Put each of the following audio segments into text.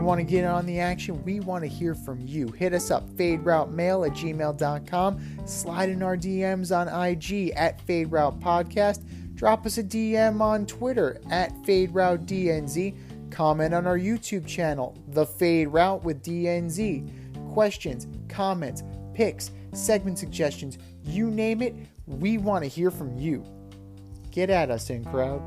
You want to get on the action? We want to hear from you. Hit us up, faderoutemail@gmail.com. Slide in our DMs on IG @FadeRoutePodcast. Drop us a DM on Twitter @FadeRouteDNZ. Comment on our YouTube channel, The Fade Route with DNZ. Questions, comments, picks, segment suggestions, you name it, we want to hear from you. Get at us, in crowd.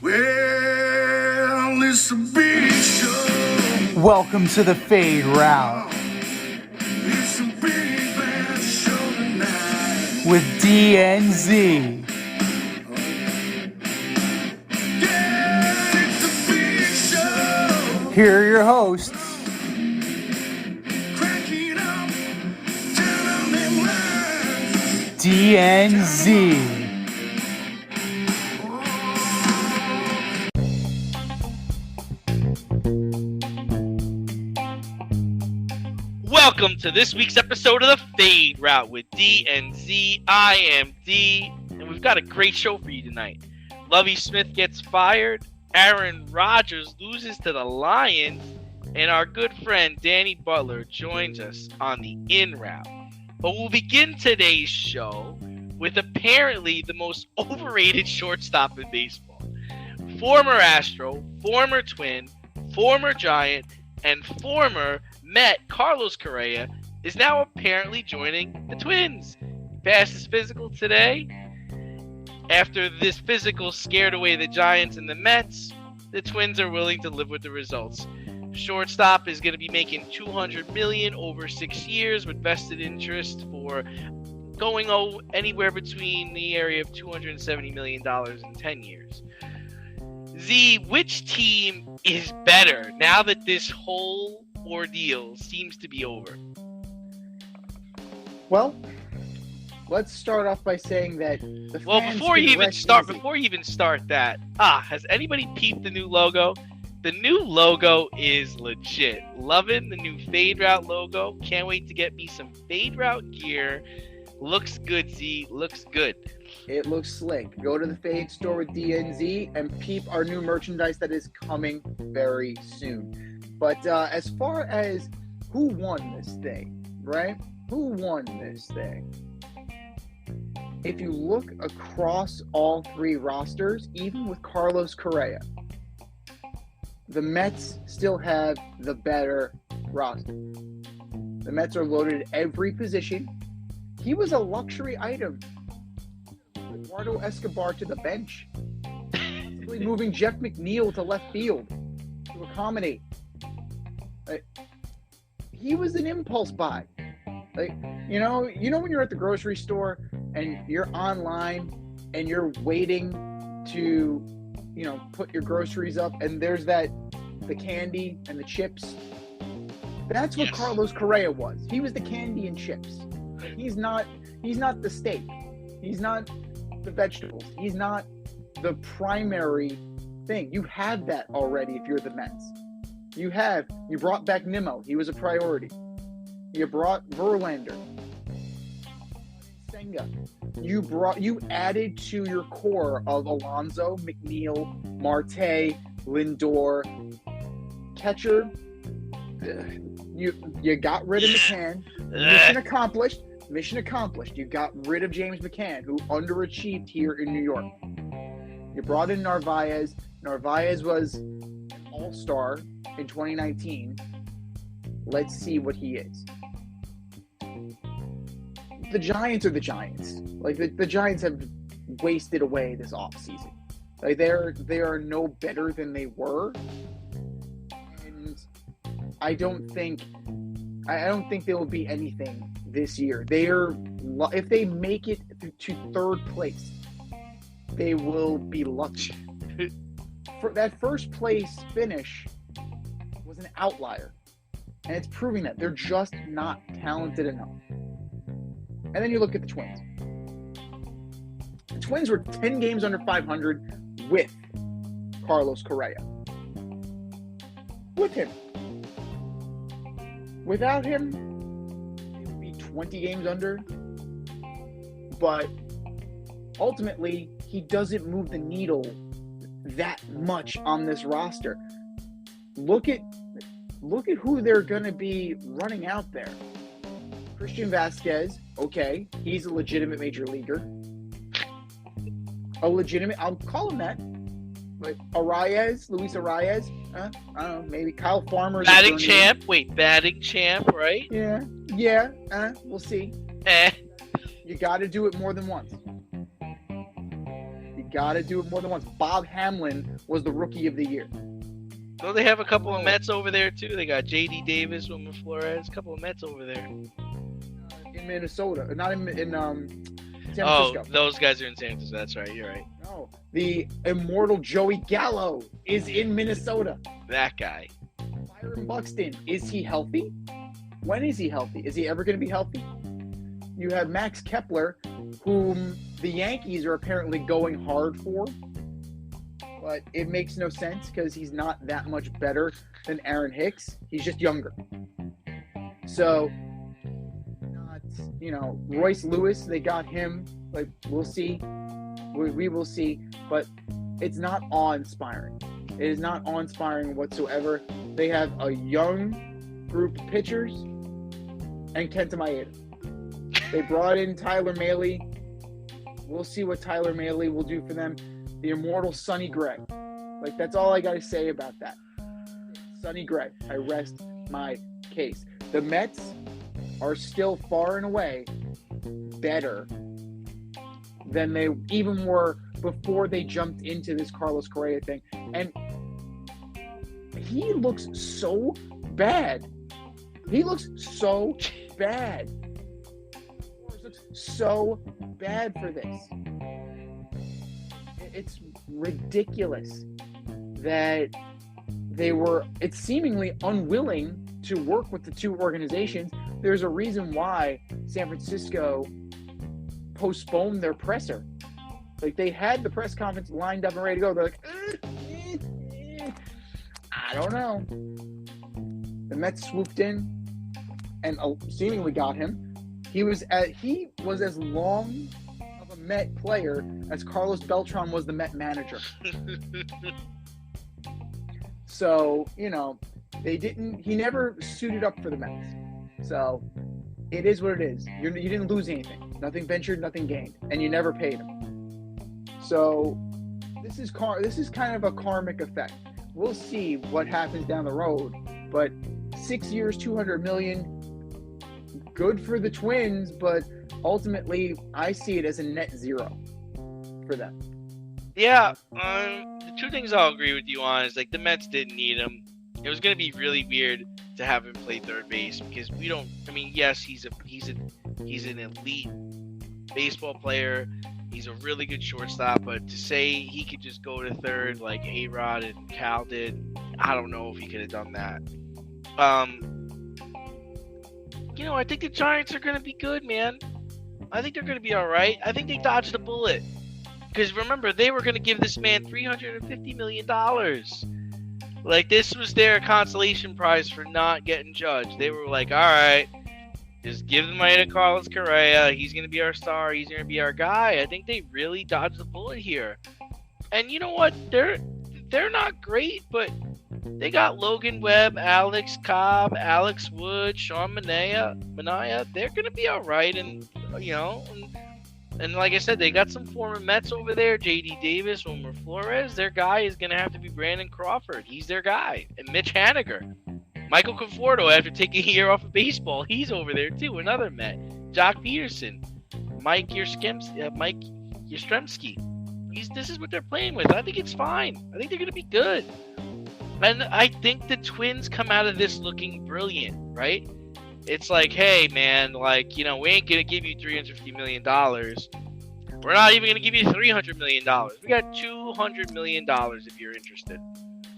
Well, it's a big show. Welcome to The Fade Route It's a big bad show tonight. with DNZ. Yeah, it's a big show. Here are your hosts, Cracking up, telling them lies. DNZ. Welcome to this week's episode of The Fade Route with DNZ. I am D, and we've got a great show for you tonight. Lovie Smith gets fired, Aaron Rodgers loses to the Lions, and our good friend Danny Butler joins us on the in route. But we'll begin today's show with apparently the most overrated shortstop in baseball. Former Astro, former Twin, former Giant, and former Met Carlos Correa is now apparently joining the Twins. He passed his physical today. After this physical scared away the Giants and the Mets, the Twins are willing to live with the results. Shortstop is going to be making $200 million over 6 years with vested interest for going anywhere between the area of $270 million in 10 years. Z, which team is better now that this whole ordeal seems to be over? Well, let's start off by saying that the fans before you even start that, has anybody peeped the new logo? The new logo is legit. Loving the new Fade Route logo. Can't wait to get me some Fade Route gear. Looks good, Z. Looks good. It looks slick. Go to the Fade store with DNZ and peep our new merchandise that is coming very soon. But as far as who won this thing, right? Who won this thing? If you look across all three rosters, even with Carlos Correa, the Mets still have the better roster. The Mets are loaded at every position. He was a luxury item. Eduardo Escobar to the bench. Simply moving Jeff McNeil to left field to accommodate. He was an impulse buy. You know when you're at the grocery store and you're online and you're waiting to, put your groceries up and there's the candy and the chips. That's what Carlos Correa was. He was the candy and chips. He's not the steak. He's not the vegetables. He's not the primary thing. You have that already if you're the Mets. You brought back Nimmo. He was a priority. You brought Verlander. Senga. You added to your core of Alonso, McNeil, Marte, Lindor, catcher. You got rid of McCann. Mission accomplished. You got rid of James McCann, who underachieved here in New York. You brought in Narvaez. Narvaez was an all-star in 2019. Let's see what he is. The Giants are the Giants. The Giants have wasted away this offseason. They are no better than they were. And I don't think they will be anything this year. If they make it to third place, they will be lucky. For that first place finish was an outlier, and it's proving that they're just not talented enough. And then you look at the Twins. The Twins were 10 games under 500 with Carlos Correa. With him. Without him, they would be 20 games under. But ultimately, he doesn't move the needle that much on this roster. Look at who they're going to be running out there. Christian Vasquez, okay, he's a legitimate major leaguer. I'll call him that. Like Luis Arias, I don't know, maybe Kyle Farmer. Batting champ, right? Yeah, we'll see. Eh. You got to do it more than once. Bob Hamlin was the rookie of the year. Don't they have a couple of Mets over there too? They got J.D. Davis, Wilmer Flores, a couple of Mets over there. In Minnesota, not in San Francisco. Oh, those guys are in San Francisco. That's right. You're right. No, the immortal Joey Gallo is in Minnesota. That guy. Byron Buxton, is he healthy? When is he healthy? Is he ever going to be healthy? You have Max Kepler, whom the Yankees are apparently going hard for. But it makes no sense because he's not that much better than Aaron Hicks. He's just younger. So, Royce Lewis, they got him. Like, we'll see. We will see. But it's not awe-inspiring. It is not awe-inspiring whatsoever. They have a young group of pitchers and Kenta Maeda. They brought in Tyler Mahle. We'll see what Tyler Mahle will do for them. The immortal Sonny Gray. Like, that's all I got to say about that. Sonny Gray. I rest my case. The Mets are still far and away better than they even were before they jumped into this Carlos Correa thing. And he looks so bad. He looks so bad. He looks so bad for this. It's ridiculous that it's seemingly unwilling to work with the two organizations. There's a reason why San Francisco postponed their presser. Like, they had the press conference lined up and ready to go. They're like, I don't know. The Mets swooped in and seemingly got him. He was as long of a Met player as Carlos Beltran was the Met manager. So, he never suited up for the Mets. So, it is what it is. You didn't lose anything. Nothing ventured, nothing gained. And you never paid him. So, this is kind of a karmic effect. We'll see what happens down the road. But 6 years, $200 million, good for the Twins, but ultimately, I see it as a net zero for them. Yeah, the two things I'll agree with you on is, like, the Mets didn't need him. It was going to be really weird to have him play third base because yes, he's an elite baseball player. He's a really good shortstop, but to say he could just go to third like A-Rod and Cal did, I don't know if he could have done that. I think the Giants are going to be good, man. I think they're going to be all right. I think they dodged a bullet. Because remember, they were going to give this man $350 million. Like, this was their consolation prize for not getting judged. They were like, all right, just give the money to Carlos Correa. He's going to be our star. He's going to be our guy. I think they really dodged the bullet here. And you know what? They're not great, but they got Logan Webb, Alex Cobb, Alex Wood, Sean Manaea. They're going to be all right. And like I said, they got some former Mets over there. J.D. Davis, Wilmer Flores. Their guy is going to have to be Brandon Crawford. He's their guy. And Mitch Haniger. Michael Conforto, after taking a year off of baseball, he's over there too. Another Met. Jock Peterson. Mike Yastrzemski. This is what they're playing with. I think it's fine. I think they're going to be good. And I think the Twins come out of this looking brilliant, right? It's like, hey, man, we ain't going to give you $350 million. We're not even going to give you $300 million. We got $200 million if you're interested.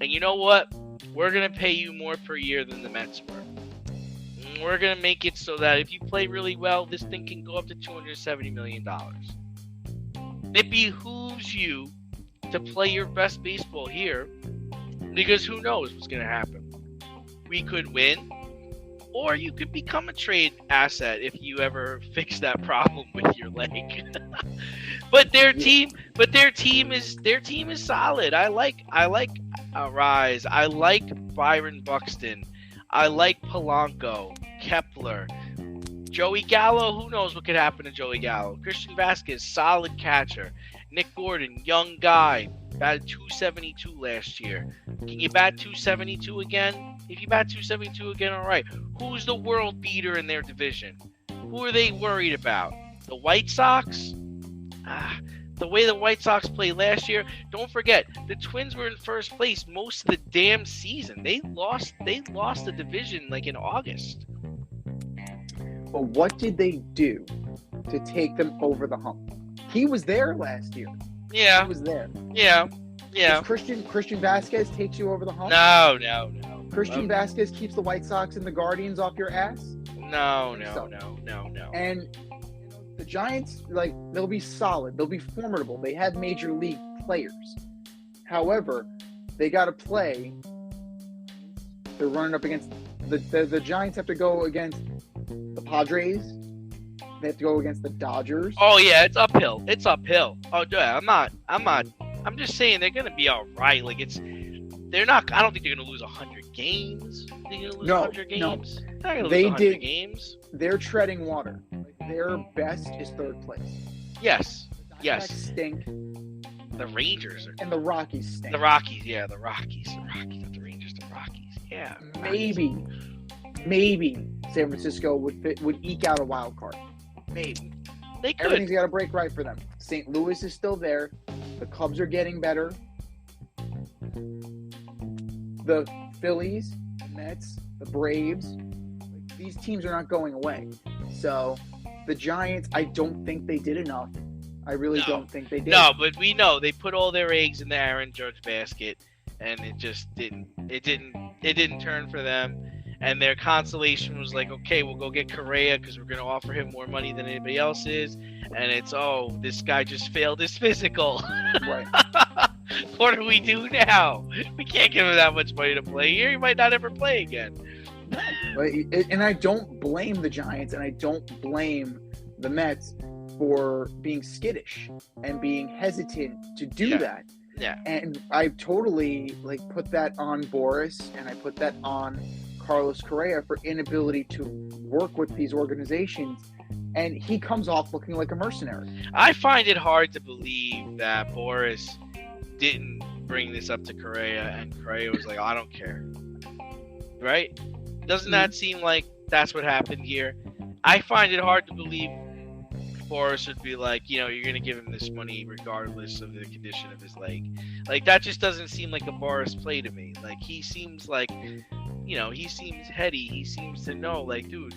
And you know what? We're going to pay you more per year than the Mets were. We're going to make it so that if you play really well, this thing can go up to $270 million. It behooves you to play your best baseball here because who knows what's going to happen. We could win. Or you could become a trade asset if you ever fix that problem with your leg. But their team is solid. I like Rise. I like Byron Buxton. I like Polanco, Kepler, Joey Gallo. Who knows what could happen to Joey Gallo? Christian Vasquez, solid catcher. Nick Gordon, young guy, batted 272 last year. Can you bat 272 again? If you bat 272 again, all right. Who's the world beater in their division? Who are they worried about? The White Sox? The way the White Sox played last year, don't forget, the Twins were in first place most of the damn season. They lost the division like in August. But what did they do to take them over the hump? He was there last year. Yeah. He was there. Yeah. Does Christian Vasquez takes you over the hump? No. Christian Vasquez keeps the White Sox and the Guardians off your ass? No. And the Giants, they'll be solid. They'll be formidable. They have major league players. However, they got to play. They're running up against the Giants. Have to go against the Padres. They have to go against the Dodgers. Oh yeah, it's uphill. Oh yeah, I'm just saying they're gonna be all right. They're not. I don't think they're gonna lose 100 games. They're gonna lose 100 games. They're not gonna lose 100 games. They're treading water. Their best is third place. Yes. Stink. The Rangers and the Rockies stink. The Rockies, not the Rangers. The Rockies, yeah. Maybe San Francisco would eke out a wild card. Maybe they could. Everything's got to break right for them. St. Louis is still there. The Cubs are getting better. The Phillies, the Mets, the Braves, these teams are not going away. So the Giants, I don't think they did enough. I really don't think they did. No, but we know they put all their eggs in the Aaron Judge basket, and it just didn't. It didn't turn for them. And their consolation was like, okay, we'll go get Correa because we're going to offer him more money than anybody else is. And it's, this guy just failed his physical. Right. What do we do now? We can't give him that much money to play here. He might not ever play again. And I don't blame the Giants, and I don't blame the Mets for being skittish and being hesitant to do that. Yeah. And I totally put that on Boris, and I put that on Carlos Correa for inability to work with these organizations, and he comes off looking like a mercenary. I find it hard to believe that Boris didn't bring this up to Correa, and Correa was like, I don't care. Right? Doesn't that seem like that's what happened here? I find it hard to believe Boris would be like, you're going to give him this money regardless of the condition of his leg. That just doesn't seem like a Boris play to me. He seems like, he seems heady. He seems to know, dude,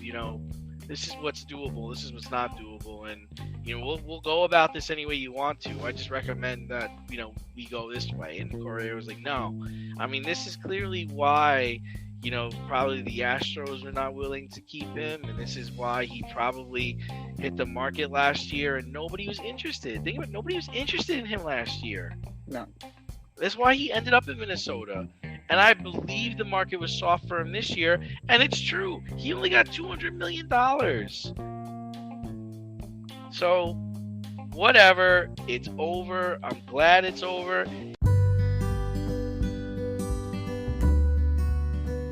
this is what's doable. This is what's not doable. And, we'll go about this any way you want to. I just recommend that, we go this way. And Correa was like, no. I mean, this is clearly why, probably the Astros were not willing to keep him. And this is why he probably hit the market last year and nobody was interested. Think about it, nobody was interested in him last year. No. That's why he ended up in Minnesota. And I believe the market was soft for him this year. And it's true. He only got $200 million. So, whatever. It's over. I'm glad it's over.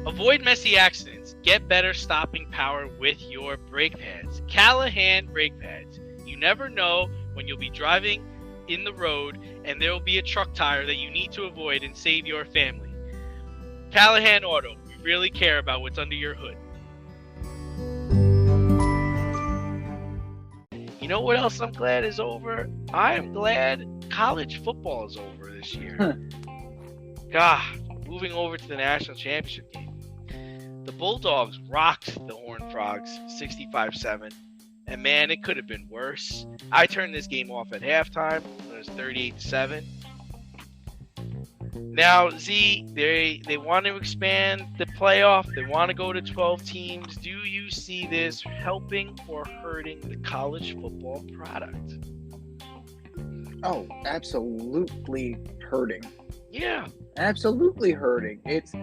Avoid messy accidents. Get better stopping power with your brake pads. Callahan brake pads. You never know when you'll be driving in the road and there will be a truck tire that you need to avoid and save your family. Callahan Auto. We really care about what's under your hood. You know what else I'm glad is over? I am glad college football is over this year. God, moving over to the national championship game. The Bulldogs rocked the Horned Frogs 65-7. And man, it could have been worse. I turned this game off at halftime when it was 38-7. Now, Z, they want to expand the playoff. They want to go to 12 teams. Do you see this helping or hurting the college football product? Oh, absolutely hurting. Yeah. Absolutely hurting. It's,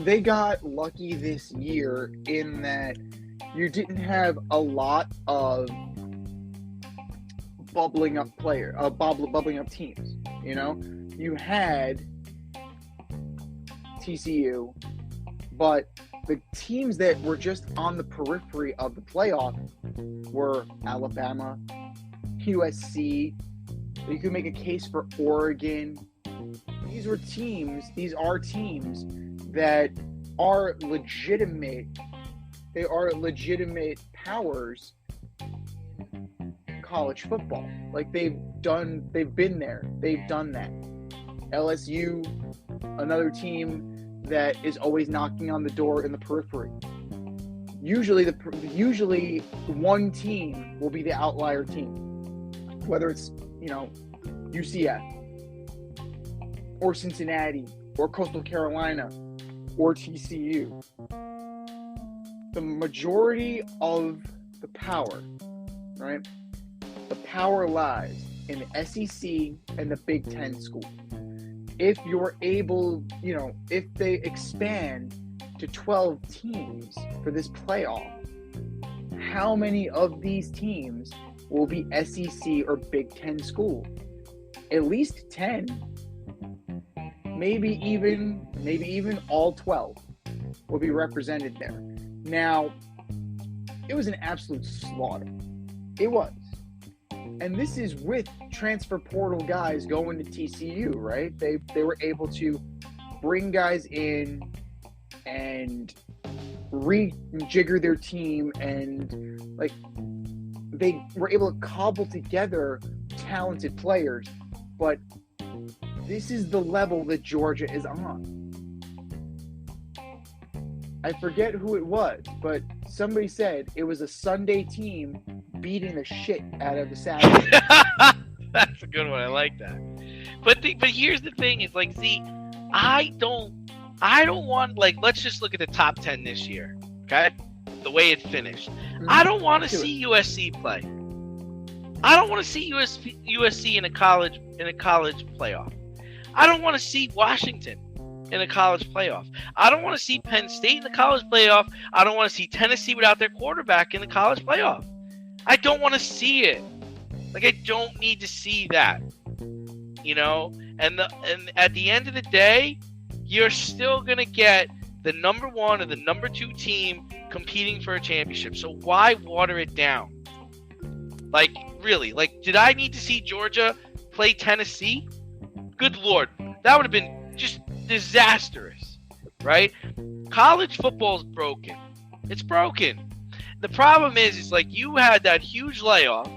they got lucky this year in that you didn't have a lot of bubbling up teams. You know, you had TCU, but the teams that were just on the periphery of the playoff were Alabama, USC. You could make a case for Oregon. These are teams that are legitimate. They are legitimate powers in college football. Like they've been there. They've done that. LSU, another team that is always knocking on the door in the periphery. Usually one team will be the outlier team, whether it's, you know, UCF or Cincinnati or Coastal Carolina or TCU. The majority of the power, right? The power lies in the SEC and the Big Ten schools. If you're able, you know, if they expand to 12 teams for this playoff, how many of these teams will be SEC or Big Ten schools? At least 10. Maybe even all 12 will be represented there. Now, it was an absolute slaughter. It was. And this is with transfer portal guys going to TCU, right? They were able to bring guys in and rejigger their team, and like they were able to cobble together talented players. But this is the level that Georgia is on. I forget who it was, but somebody said it was a Sunday team beating the shit out of the Saturday. That's a good one. I like that. But here's the thing: is like, see, I don't want, like, let's just look at the top 10 this year, okay? The way it finished. I don't want to see USC play. I don't want to see USC in a college playoff. I don't want to see Washington in a college playoff. I don't want to see Penn State in the college playoff. I don't want to see Tennessee without their quarterback in the college playoff. I don't want to see it. Like, I don't need to see that. You know? And at the end of the day, you're still going to get the number 1 or the number 2 team competing for a championship. So why water it down? Like, really? Like, did I need to see Georgia play Tennessee? Good Lord. That would have been just disastrous, right? College football is broken. It's broken. The problem is like you had that huge layoff.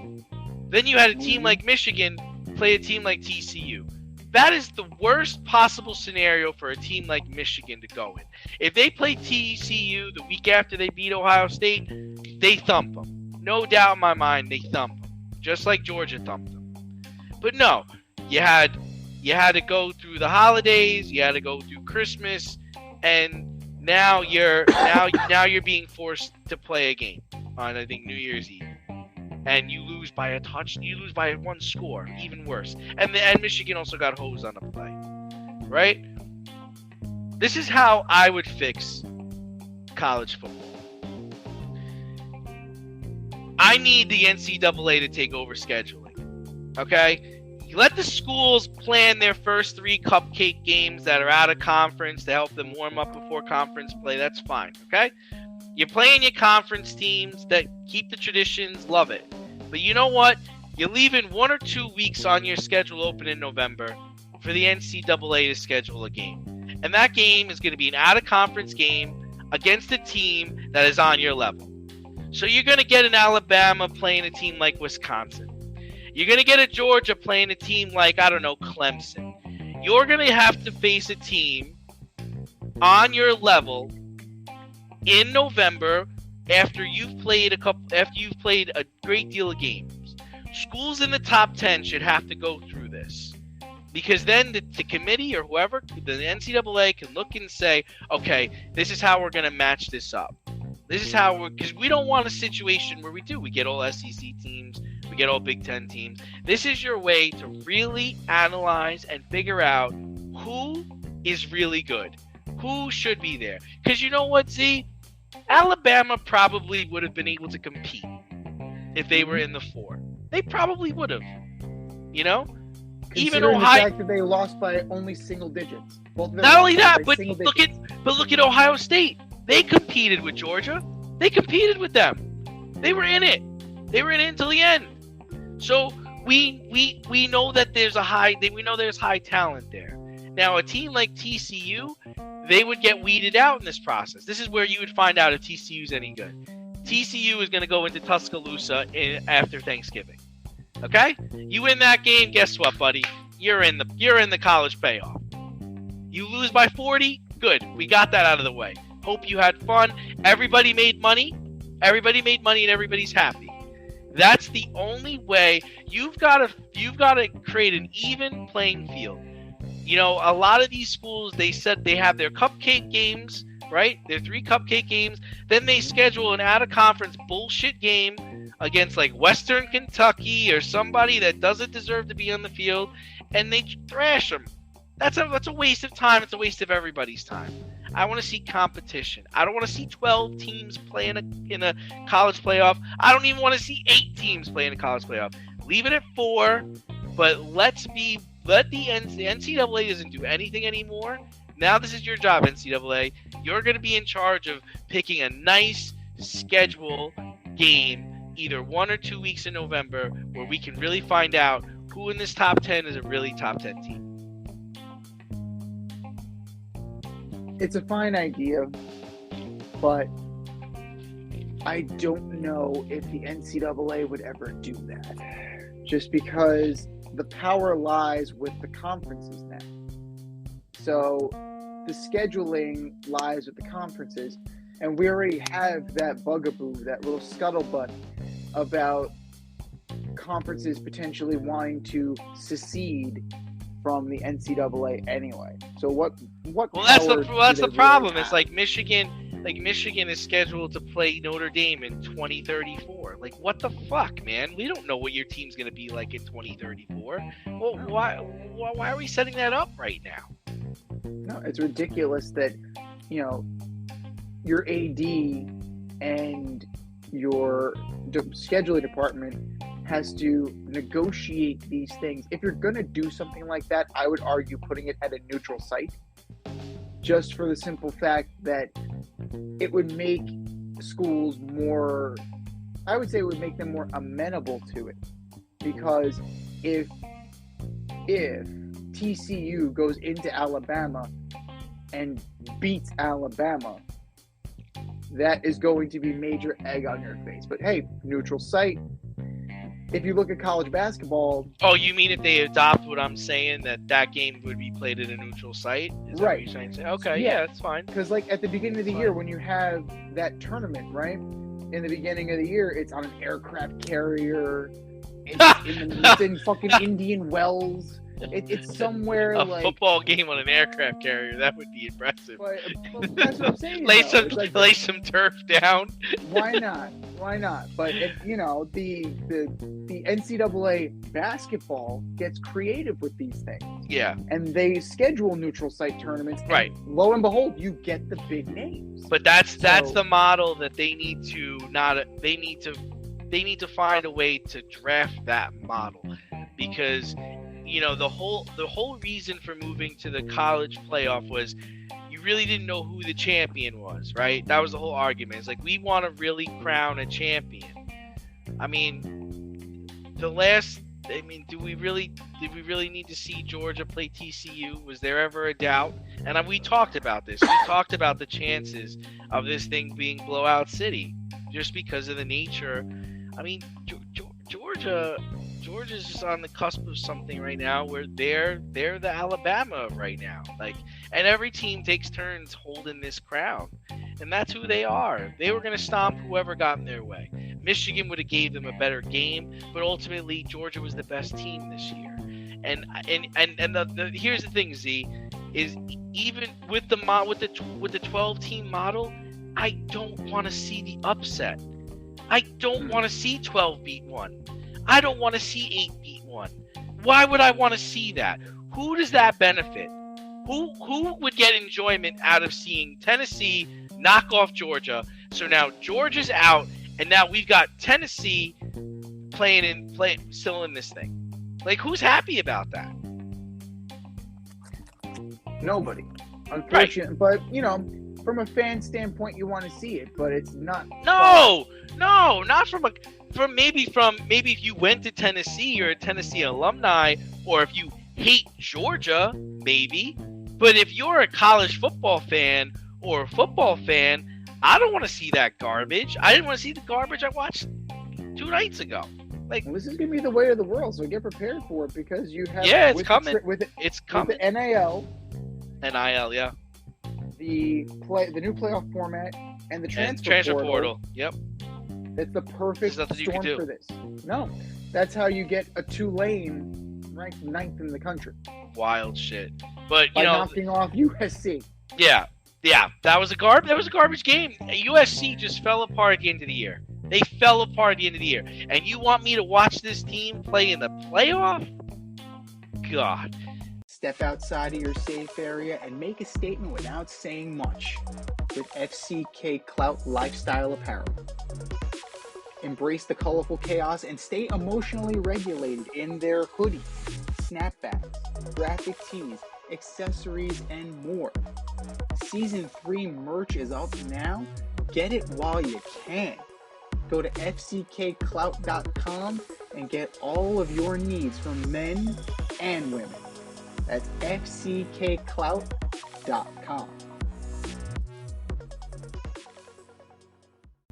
Then you had a team like Michigan play a team like TCU. That is the worst possible scenario for a team like Michigan to go in. If they play TCU the week after they beat Ohio State, they thump them. No doubt in my mind, they thump them. Just like Georgia thumped them. But no, you had to go through the holidays, you had to go through Christmas, and now you're being forced to play a game on, I think, New Year's Eve. And you lose by a touch. You lose by 1 score. Even worse. And Michigan also got hosed on the play. Right? This is how I would fix college football. I need the NCAA to take over scheduling. Okay? Let the schools plan their first 3 cupcake games that are out of conference to help them warm up before conference play. That's fine. Okay? You're playing your conference teams that keep the traditions, love it. But you know what? You're leaving 1 or 2 weeks on your schedule open in November for the NCAA to schedule a game. And that game is going to be an out-of-conference game against a team that is on your level. So you're going to get an Alabama playing a team like Wisconsin. You're going to get a Georgia playing a team like, I don't know, Clemson. You're going to have to face a team on your level in November after you've played a great deal of games. Schools in the top 10 should have to go through this, because then the committee or whoever, the NCAA, can look and say, okay, this is how we're going to match this up. This is how because we don't want a situation where we get all SEC teams, we get all Big Ten teams. This is your way to really analyze and figure out who is really good, who should be there. Because you know what, Z? Alabama probably would have been able to compete if they were in the 4. They probably would have. You know? Even Considering Ohio. the fact that they lost by only single digits. Both of them Not only lost that, by but single look digits. at Ohio State. They competed with Georgia. They competed with them. They were in it. They were in it until the end. So we know that there's there's high talent there. Now a team like TCU, they would get weeded out in this process. This is where you would find out if TCU's any good. TCU is going to go into Tuscaloosa after Thanksgiving. Okay? You win that game, guess what, buddy? You're in the college payoff. You lose by 40, good. We got that out of the way. Hope you had fun. Everybody made money. Everybody made money and everybody's happy. That's the only way. You've got to create an even playing field. You know, a lot of these schools, they said they have their cupcake games, right? Their 3 cupcake games. Then they schedule an out-of-conference bullshit game against like Western Kentucky or somebody that doesn't deserve to be on the field, and they thrash them. That's a waste of time. It's a waste of everybody's time. I want to see competition. I don't want to see 12 teams play in a college playoff. I don't even want to see 8 teams play in a college playoff. Leave it at 4, but let the NCAA doesn't do anything anymore. Now this is your job, NCAA. You're going to be in charge of picking a nice schedule game, either 1 or 2 weeks in November, where we can really find out who in this top 10 is a really top 10 team. It's a fine idea, but I don't know if the NCAA would ever do that. Just because the power lies with the conferences now. So the scheduling lies with the conferences, and we already have that bugaboo, that little scuttlebutt about conferences potentially wanting to secede from the NCAA anyway. So what? Well, that's the problem. Really it's like Michigan is scheduled to play Notre Dame in 2034. Like, what the fuck, man? We don't know what your team's going to be like in 2034. Well, why are we setting that up right now? No, it's ridiculous that, you know, your AD and your scheduling department has to negotiate these things. If you're going to do something like that, I would argue putting it at a neutral site, just for the simple fact that it would make schools more, I would say it would make them more amenable to it. Because if TCU goes into Alabama and beats Alabama, that is going to be major egg on your face. But hey, neutral site. If you look at college basketball... Oh, you mean if they adopt what I'm saying, that game would be played at a neutral site? Is that what you're saying? Okay, yeah, that's fine. Because, like, at the beginning of the year, when you have that tournament, right? In the beginning of the year, it's on an aircraft carrier. It's in fucking Indian Wells. It's somewhere a like... football game on an aircraft carrier. That would be impressive. But that's what I'm saying. lay some turf down. Why not? But you know, the NCAA basketball gets creative with these things. Yeah. And they schedule neutral site tournaments. Right. Lo and behold, you get the big names. But that's the model that they need to find a way to draft that model, because you know the whole reason for moving to the college playoff was you really didn't know who the champion was, right? That was the whole argument. It's like, we want to really crown a champion. I mean, did we really need to see Georgia play TCU? Was there ever a doubt? And we talked about this. We talked about the chances of this thing being blowout city just because of the nature. I mean, Georgia's just on the cusp of something right now where they're the Alabama of right now. Like, and every team takes turns holding this crown, and that's who they are. They were going to stomp whoever got in their way. Michigan would have gave them a better game, but ultimately Georgia was the best team this year. And here's the thing, Z, is even with the 12-team model, I don't want to see the upset. I don't want to see 12 beat 1. I don't want to see 8 beat 1. Why would I want to see that? Who does that benefit? Who would get enjoyment out of seeing Tennessee knock off Georgia? So now Georgia's out, and now we've got Tennessee still in this thing. Like, who's happy about that? Nobody. Unfortunately, but from a fan standpoint, you want to see it, but it's not. No, not from maybe if you went to Tennessee, you're a Tennessee alumni, or if you hate Georgia, maybe. But if you're a college football fan or a football fan, I don't want to see that garbage. I didn't want to see the garbage I watched 2 nights ago. Like, this is gonna be the way of the world, so get prepared for it because you have. It's coming. It's coming. With the NIL, yeah. The new playoff format and the transfer portal. Yep. It's the perfect storm for this. No, that's how you get a Tulane ranked 9th in the country. Wild shit. But by knocking off USC. Yeah. That was a garbage game. USC just fell apart at the end of the year. They fell apart at the end of the year. And you want me to watch this team play in the playoff? God. Step outside of your safe area and make a statement without saying much with FCK Clout Lifestyle Apparel. Embrace the colorful chaos and stay emotionally regulated in their hoodies, snapbacks, graphic tees, accessories, and more. Season 3 merch is up now. Get it while you can. Go to fckclout.com and get all of your needs from men and women. That's fckclout.com.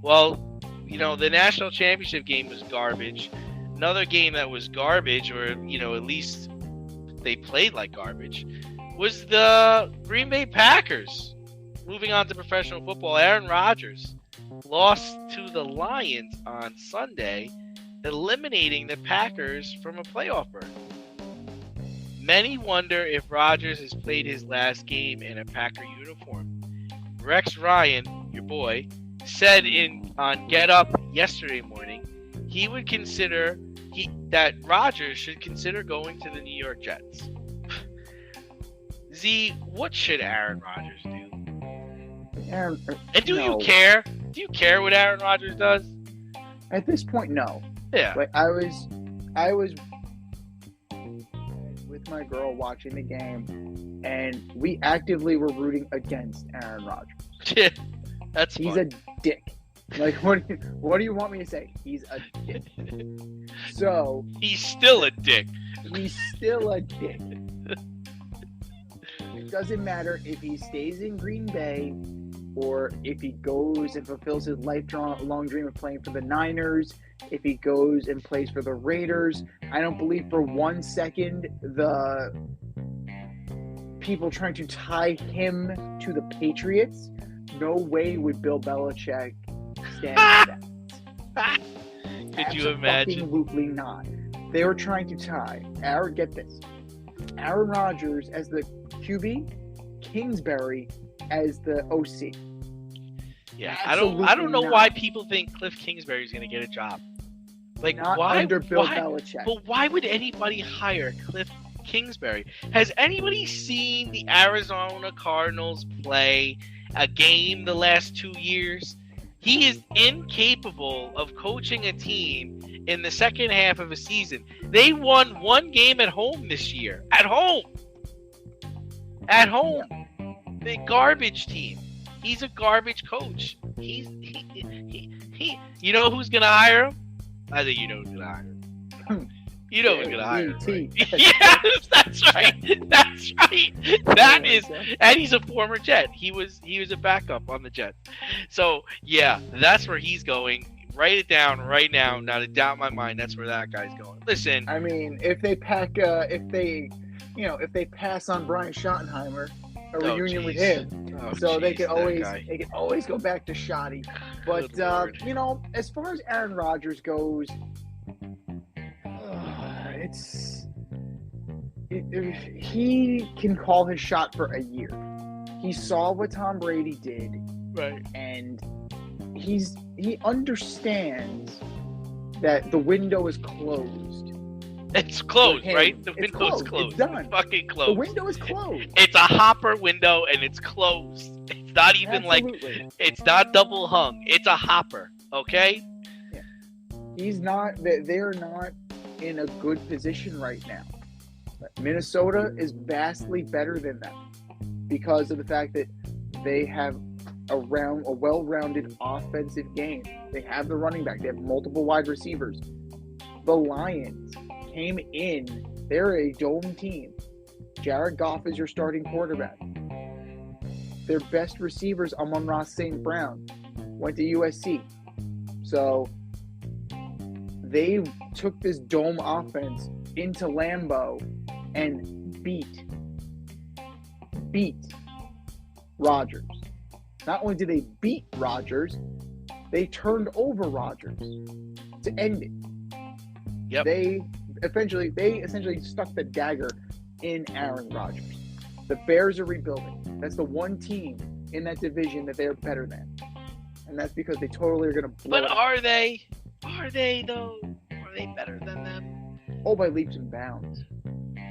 Well, the national championship game was garbage. Another game that was garbage, or at least they played like garbage, was the Green Bay Packers. Moving on to professional football, Aaron Rodgers lost to the Lions on Sunday, eliminating the Packers from a playoff berth. Many wonder if Rodgers has played his last game in a Packer uniform. Rex Ryan, your boy, said on Get Up yesterday morning he would consider that Rodgers should consider going to the New York Jets. Z, what should Aaron Rodgers do? And do you care? Do you care what Aaron Rodgers does? At this point, no. Yeah. Like I was with my girl watching the game, and we actively were rooting against Aaron Rodgers. That's he's fun. a dick. Like what do you want me to say? He's a dick. So he's still a dick. He's still a dick. It doesn't matter if he stays in Green Bay or if he goes and fulfills his lifelong dream of playing for the Niners, if he goes and plays for the Raiders. I don't believe for 1 second the people trying to tie him to the Patriots. No way would Bill Belichick stand for that. Could you imagine? Absolutely not. They were trying to tie get this, Aaron Rodgers as the QB, Kingsbury as the OC. Yeah, Absolutely I don't know not. why people think Cliff Kingsbury is going to get a job. Like, Not why under Bill Belichick. But why would anybody hire Cliff Kingsbury? Has anybody seen the Arizona Cardinals play a game the last 2 years? He is incapable of coaching a team in the second half of a season. They won 1 game at home this year. At home. The garbage team. He's a garbage coach. He you know who's gonna hire him? I think you know who's gonna hire him. You know who's gonna hire him. Right? Yes, that's right. That's right. That is, and he's a former Jet. He was a backup on the Jets. So yeah, that's where he's going. Write it down right now. Not a doubt in my mind. That's where that guy's going. Listen. I mean, if they pass on Brian Schottenheimer, a reunion with him, they can always go back to Shotty. But as far as Aaron Rodgers goes, he can call his shot for a year. He saw what Tom Brady did, right? And he understands that the window is closed. It's closed, right? The window is closed. It's done. It's fucking closed. The window is closed. It's a hopper window and it's closed. It's not even Absolutely. it's not double hung. It's a hopper, okay? Yeah. They're not in a good position right now. Minnesota is vastly better than them because of the fact that they have a well-rounded offensive game. They have the running back. They have multiple wide receivers. The Lions came in. They're a dome team. Jared Goff is your starting quarterback. Their best receivers, Amon-Ra St. Brown, went to USC. So they took this dome offense into Lambeau and beat Rodgers. Not only did they beat Rodgers, they turned over Rodgers to end it. Yep. They essentially stuck the dagger in Aaron Rodgers. The Bears are rebuilding. That's the one team in that division that they are better than. And that's because they totally are going to blow But it. are they? Are they, though? Are they better than them? Oh, by leaps and bounds.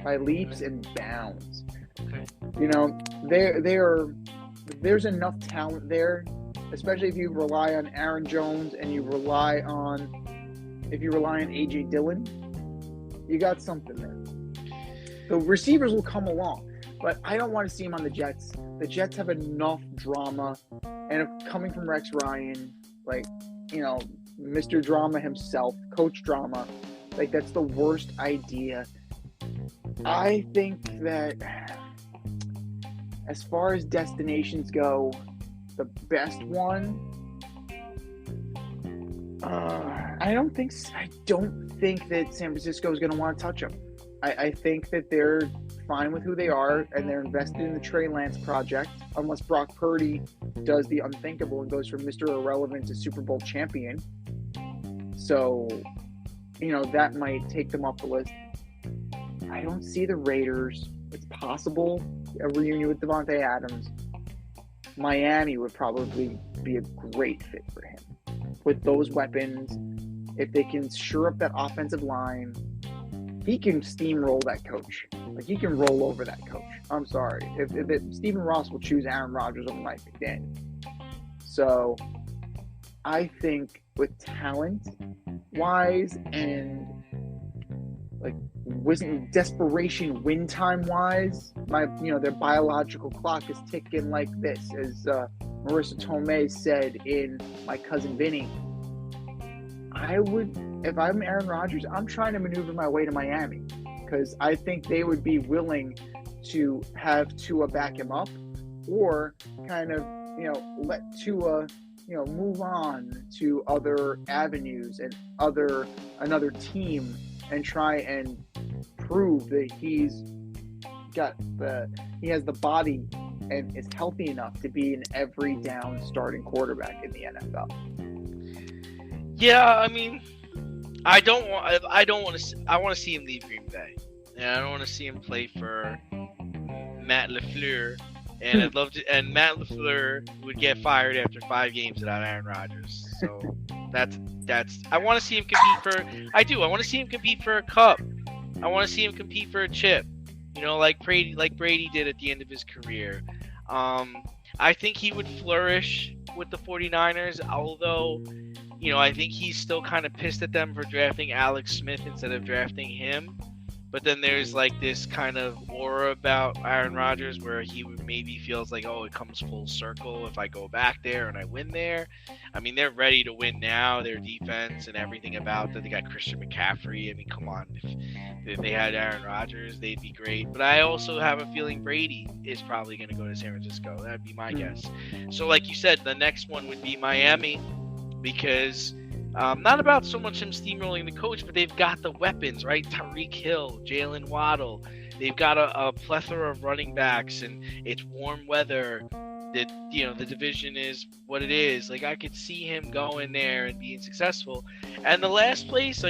By leaps and bounds. Okay. You know, there's enough talent there, especially if you rely on Aaron Jones and you rely on A.J. Dillon, you got something there. The receivers will come along, but I don't want to see him on the Jets. The Jets have enough drama, and coming from Rex Ryan, like, you know, Mr. Drama himself, Coach Drama, like, that's the worst idea. I think that as far as destinations go, the best one, I don't think that San Francisco is going to want to touch him. I think that they're fine with who they are, and they're invested in the Trey Lance project, unless Brock Purdy does the unthinkable and goes from Mr. Irrelevant to Super Bowl champion. So, you know, that might take them off the list. I don't see the Raiders. It's possible a reunion with Devontae Adams. Miami would probably be a great fit for him. With those weapons, if they can shore up that offensive line, he can steamroll that coach. Like, he can roll over that coach. I'm sorry. If Stephen Ross will choose Aaron Rodgers over Mike McDaniel. So, I think with talent-wise and desperation win time wise, their biological clock is ticking like this, as Marissa Tomei said in My Cousin Vinny. If I'm Aaron Rodgers, I'm trying to maneuver my way to Miami, because I think they would be willing to have Tua back him up, or kind of, let Tua, move on to other avenues and another team, and try and prove that he has the body and is healthy enough to be an every down starting quarterback in the NFL. Yeah, I mean, I want to see him leave Green Bay, and I don't want to see him play for Matt LaFleur. And I'd love to. And Matt LaFleur would get fired after 5 games without Aaron Rodgers. So that's. I want to see him compete for. I do. I want to see him compete for a cup. I want to see him compete for a chip. Like Brady did at the end of his career. I think he would flourish with the 49ers, although, I think he's still kind of pissed at them for drafting Alex Smith instead of drafting him. But then there's this kind of aura about Aaron Rodgers where he maybe feels like, oh, it comes full circle if I go back there and I win there. I mean, they're ready to win now. Their defense and everything about that. They got Christian McCaffrey. I mean, come on. If they had Aaron Rodgers, they'd be great. But I also have a feeling Brady is probably going to go to San Francisco. That'd be my guess. So like you said, the next one would be Miami, because not about so much him steamrolling the coach, but they've got the weapons, right? Tyreek Hill, Jalen Waddle. They've got a plethora of running backs, and it's warm weather. That the division is what it is. I could see him going there and being successful. And the last place,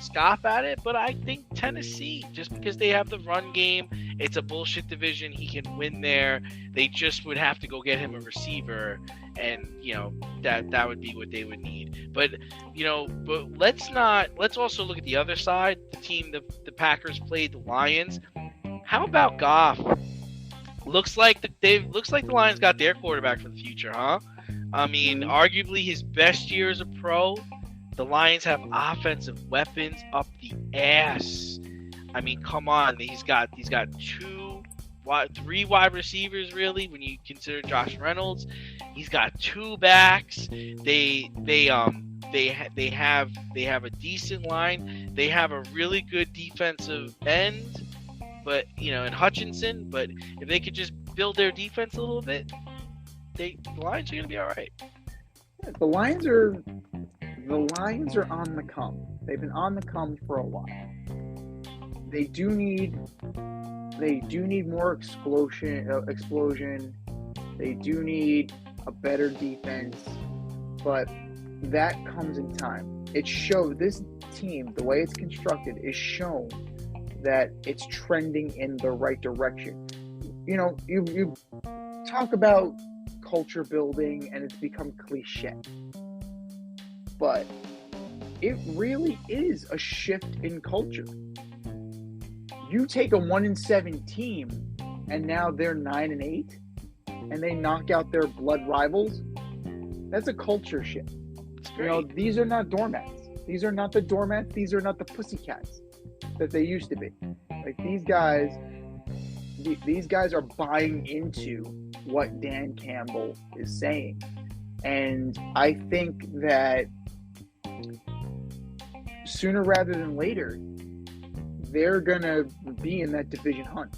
scoff at it, but I think Tennessee, just because they have the run game, it's a bullshit division. He can win there. They just would have to go get him a receiver, and that would be what they would need. But let's also look at the other side. The team the Packers played, the Lions. How about Goff? Looks like the Lions got their quarterback for the future, huh? I mean, arguably his best year as a pro, The Lions have offensive weapons up the ass. I mean, come on. He's got three wide receivers, really, when you consider Josh Reynolds. He's got two backs. They have a decent line. They have a really good defensive end, but in Hutchinson. But if they could just build their defense a little bit, the Lions are gonna be all right. Yeah, the Lions are on the come. They've been on the come for a while. They do need more explosion. They do need a better defense, but that comes in time. This team, the way it's constructed, is shown that it's trending in the right direction. You talk about culture building and it's become cliche, but it really is a shift in culture. You take a 1-7 team and now they're 9-8 and they knock out their blood rivals. That's a culture shift. These are not doormats. These are not the doormats. These are not the pussycats that they used to be. Like these guys are buying into what Dan Campbell is saying. And I think that sooner rather than later, they're going to be in that division hunt.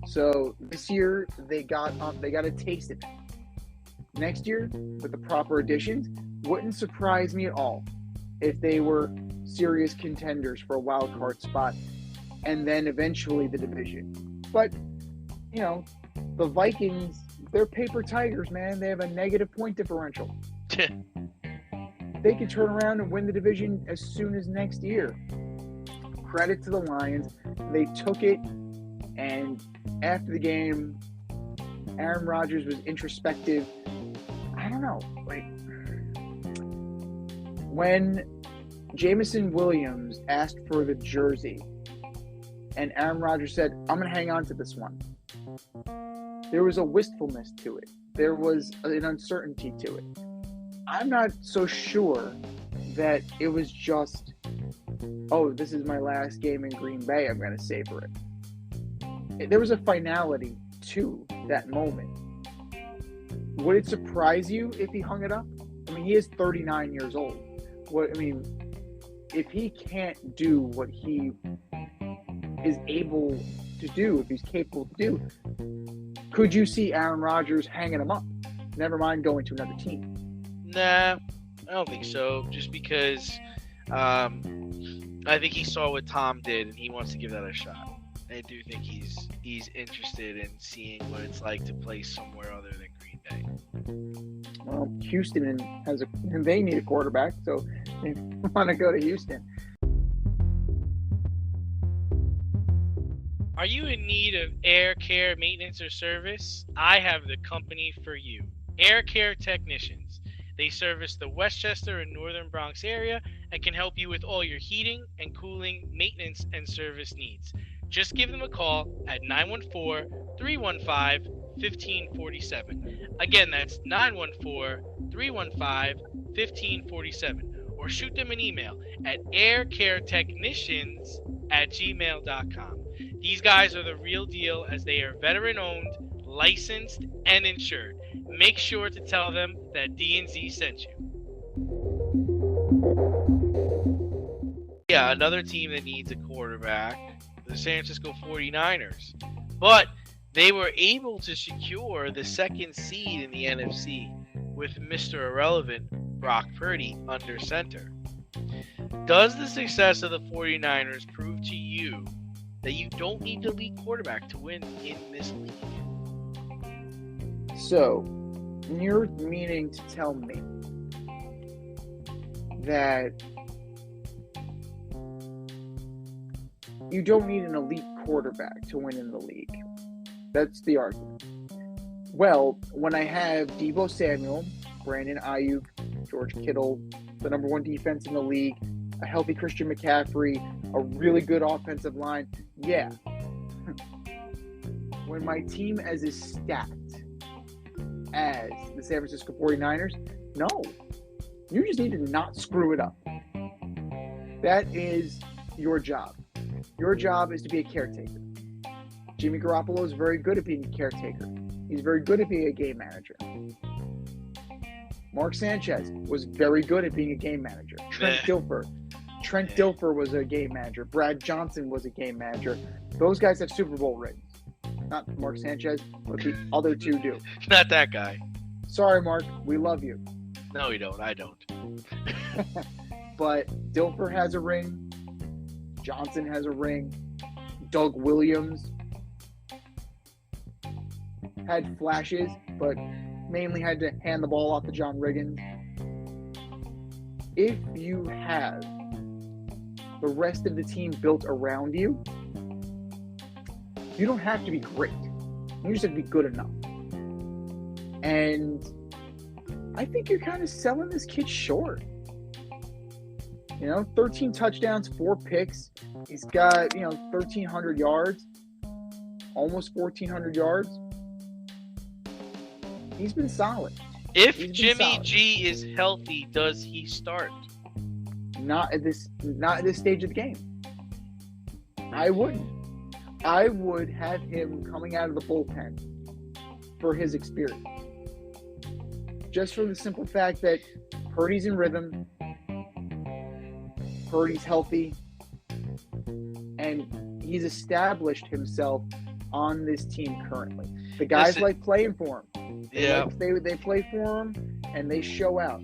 So this year they got a taste of it. Next year, with the proper additions, wouldn't surprise me at all if they were serious contenders for a wild card spot and then eventually the division. But, the Vikings, they're paper tigers, man. They have a negative point differential. They can turn around and win the division as soon as next year. Credit to the Lions. They took it, and after the game, Aaron Rodgers was introspective. I don't know. When Jameson Williams asked for the jersey and Aaron Rodgers said, I'm going to hang on to this one, there was a wistfulness to it. There was an uncertainty to it. I'm not so sure that it was just, this is my last game in Green Bay, I'm going to savor it. There was a finality to that moment. Would it surprise you if he hung it up? I mean, he is 39 years old. If he can't do what he is able to do, if he's capable to do, could you see Aaron Rodgers hanging him up? Never mind going to another team. Nah, I don't think so. Just because I think he saw what Tom did and he wants to give that a shot. I do think he's interested in seeing what it's like to play somewhere other than Green Bay. Well, Houston they need a quarterback, so they want to go to Houston. Are you in need of air care maintenance or service? I have the company for you. Air Care Technicians. They service the Westchester and Northern Bronx area and can help you with all your heating and cooling, maintenance, and service needs. Just give them a call at 914-315-1547. Again, that's 914-315-1547. Or shoot them an email at aircaretechnicians@gmail.com. These guys are the real deal as they are veteran-owned, licensed, and insured. Make sure to tell them that D&Z sent you. Yeah, another team that needs a quarterback, the San Francisco 49ers. But they were able to secure the second seed in the NFC with Mr. Irrelevant Brock Purdy under center. Does the success of the 49ers prove to you that you don't need the elite quarterback to win in this league? So, you're meaning to tell me that you don't need an elite quarterback to win in the league? That's the argument. Well, when I have Deebo Samuel, Brandon Ayuk, George Kittle, the number one defense in the league, a healthy Christian McCaffrey, a really good offensive line, yeah. When my team is stacked as the San Francisco 49ers, no. You just need to not screw it up. That is your job. Your job is to be a caretaker. Jimmy Garoppolo is very good at being a caretaker. He's very good at being a game manager. Mark Sanchez was very good at being a game manager. Trent Dilfer was a game manager. Brad Johnson was a game manager. Those guys have Super Bowl rings. Not Mark Sanchez, but the other two do. Not that guy. Sorry, Mark. We love you. No, you don't. I don't. But Dilfer has a ring. Johnson has a ring. Doug Williams had flashes, but mainly had to hand the ball off to John Riggins. If you have the rest of the team built around you, you don't have to be great. You just have to be good enough. And I think you're kind of selling this kid short. 13 touchdowns, 4 picks. He's got, 1,300 yards, almost 1,400 yards. He's been solid. If Jimmy G is healthy, does he start? Not at this stage of the game. I wouldn't. I would have him coming out of the bullpen for his experience. Just for the simple fact that Purdy's in rhythm, Purdy's healthy, and he's established himself on this team currently. The guys like playing for him. They play for him, and they show out.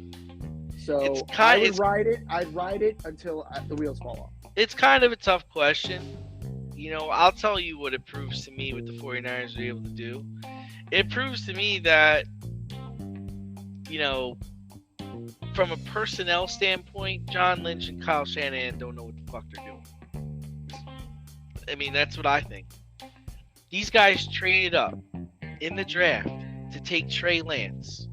So I'd ride it until the wheels fall off. It's kind of a tough question. I'll tell you what it proves to me what the 49ers are able to do. It proves to me that, from a personnel standpoint, John Lynch and Kyle Shanahan don't know what the fuck they're doing. I mean, that's what I think. These guys traded up in the draft to take Trey Lance,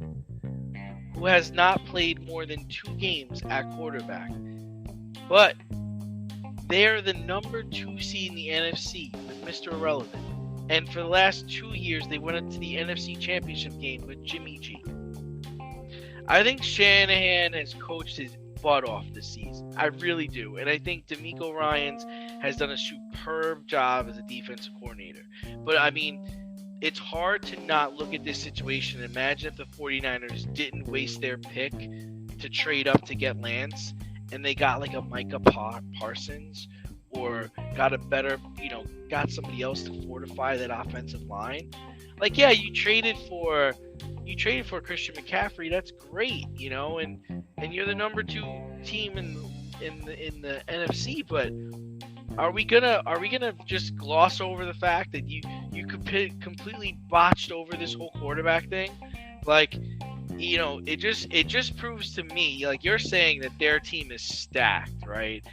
who has not played more than 2 games at quarterback. But they're the number 2 seed in the NFC with Mr. Irrelevant. And for the last 2 years, they went into the NFC Championship game with Jimmy G. I think Shanahan has coached his butt off this season. I really do. And I think DeMeco Ryans has done a superb job as a defensive coordinator. But, I mean, it's hard to not look at this situation and imagine if the 49ers didn't waste their pick to trade up to get Lance and they got like a Micah Parsons or got a better, got somebody else to fortify that offensive line. Like, yeah, you traded for Christian McCaffrey. That's great, and you're the number 2 team in the NFC. But are we gonna just gloss over the fact that you completely botched over this whole quarterback thing? Like, it just proves to me, like you're saying, that their team is stacked, right?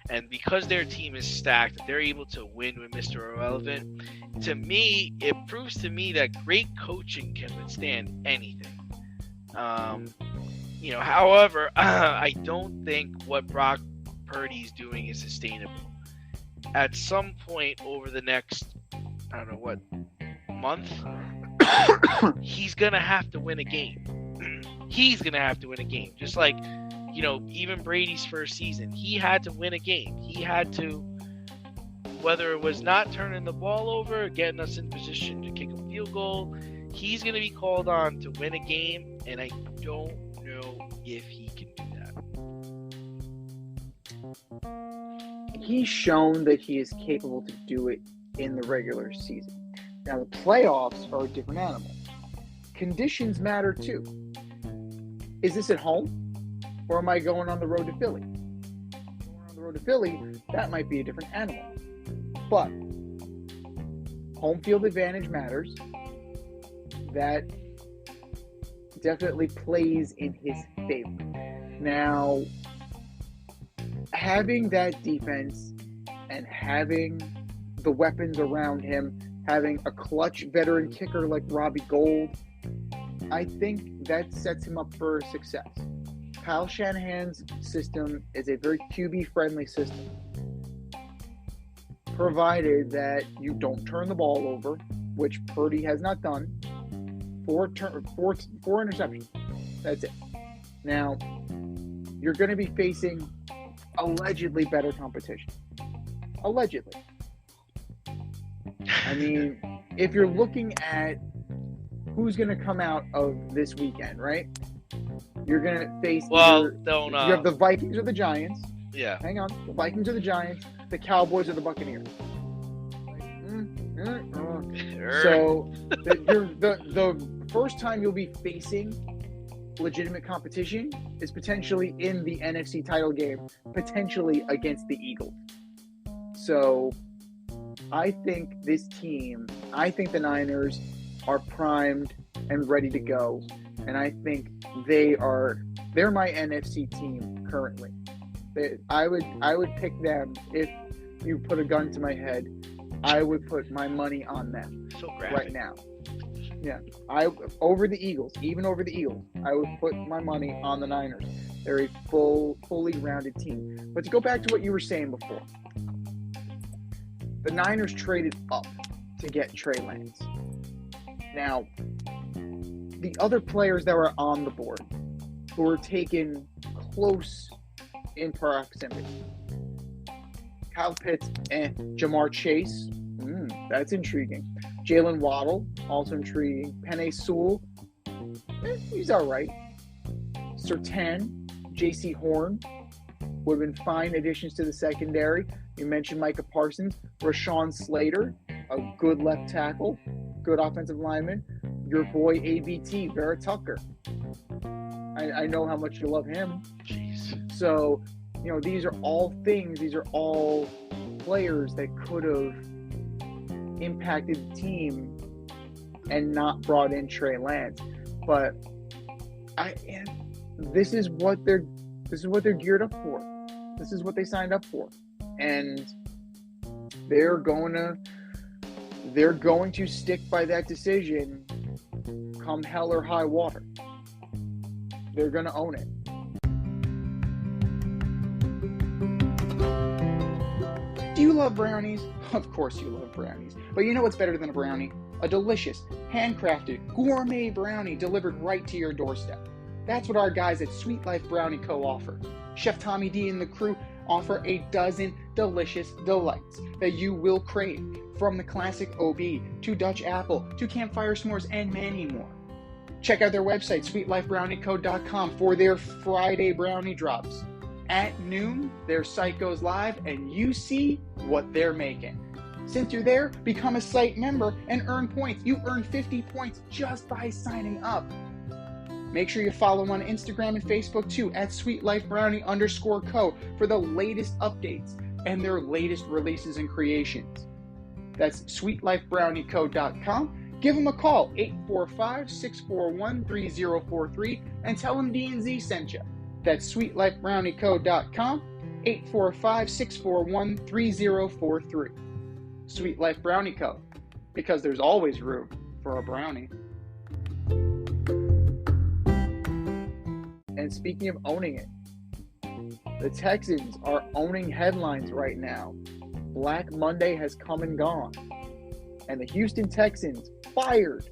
And because their team is stacked, they're able to win with Mr. Irrelevant. To me, it proves to me that great coaching can withstand anything. However, I don't think what Brock Purdy's doing is sustainable. At some point over the next, month, he's gonna have to win a game. He's gonna have to win a game, just like even Brady's first season. He had to win a game. He had to, whether it was not turning the ball over or getting us in position to kick a field goal, he's going to be called on to win a game, and I don't know if he can do that. He's shown that he is capable to do it in the regular season. Now, the playoffs are a different animal. Conditions matter too. Is this at home? Or am I going on the road to Philly? Going on the road to Philly, that might be a different animal. But home field advantage matters. That definitely plays in his favor. Now, having that defense and having the weapons around him, having a clutch veteran kicker like Robbie Gould, I think that sets him up for success. Kyle Shanahan's system is a very QB-friendly system, provided that you don't turn the ball over, which Purdy has not done. 4 interceptions. That's it. Now, you're going to be facing allegedly better competition. Allegedly. I mean, if you're looking at who's going to come out of this weekend, right? You're going to face you have the Vikings or the Giants. Yeah. Hang on. The Vikings or the Giants, the Cowboys or the Buccaneers. So the first time you'll be facing legitimate competition is potentially in the NFC title game, potentially against the Eagles. So I think the Niners are primed and ready to go. And I think they're my NFC team currently. I would pick them if you put a gun to my head. I would put my money on them right now. Yeah, over the Eagles, even over the Eagles, I would put my money on the Niners. They're a fully rounded team. But to go back to what you were saying before, the Niners traded up to get Trey Lance. Now, the other players that were on the board who were taken close in proximity, Kyle Pitts and Jamar Chase, that's intriguing. Jalen Waddle, also intriguing. Penei Sewell, he's all right. Surtain, J.C. Horn would have been fine additions to the secondary. You mentioned Micah Parsons, Rashawn Slater, a good left tackle, good offensive lineman. Your boy ABT, Vera Tucker. I know how much you love him. Jeez. So, these are all players that could have impacted the team and not brought in Trey Lance. But this is what they're geared up for. This is what they signed up for. And they're going to stick by that decision come hell or high water. They're going to own it. Do you love brownies? Of course you love brownies. But you know what's better than a brownie? A delicious, handcrafted, gourmet brownie delivered right to your doorstep. That's what our guys at Sweet Life Brownie Co. offer. Chef Tommy D and the crew offer a dozen delicious delights that you will crave, from the classic OB to Dutch apple to campfire s'mores and many more. Check out their website, sweetlifebrownieco.com, for their Friday brownie drops. At noon, their site goes live and you see what they're making. Since you're there, become a site member and earn points. You earn 50 points just by signing up. Make sure you follow them on Instagram and Facebook too, at sweetlifebrownie_co, for the latest updates and their latest releases and creations. That's sweetlifebrownieco.com. Give them a call, 845-641-3043, and tell them D&Z sent you. That's sweetlifebrownieco.com, 845-641-3043. Sweet Life Brownie Co., because there's always room for a brownie. And speaking of owning it, the Texans are owning headlines right now. Black Monday has come and gone, and the Houston Texans fired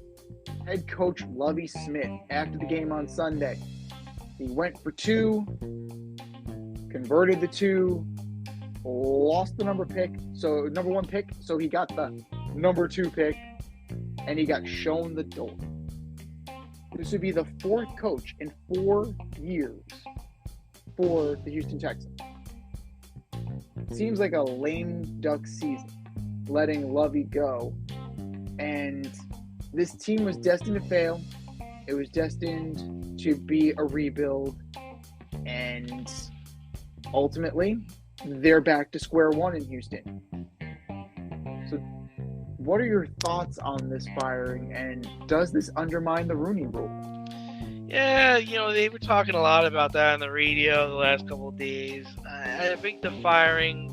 head coach Lovie Smith after the game on Sunday. He went for 2, converted the 2, lost the number 1 pick, so he got the number 2 pick, and he got shown the door. This would be the 4th coach in 4 years for the Houston Texans. Seems like a lame duck season, letting Lovie go. And this team was destined to fail. It was destined to be a rebuild. And ultimately, they're back to square one in Houston. So what are your thoughts on this firing, and does this undermine the Rooney Rule? Yeah, they were talking a lot about that on the radio the last couple of days. I think the firing,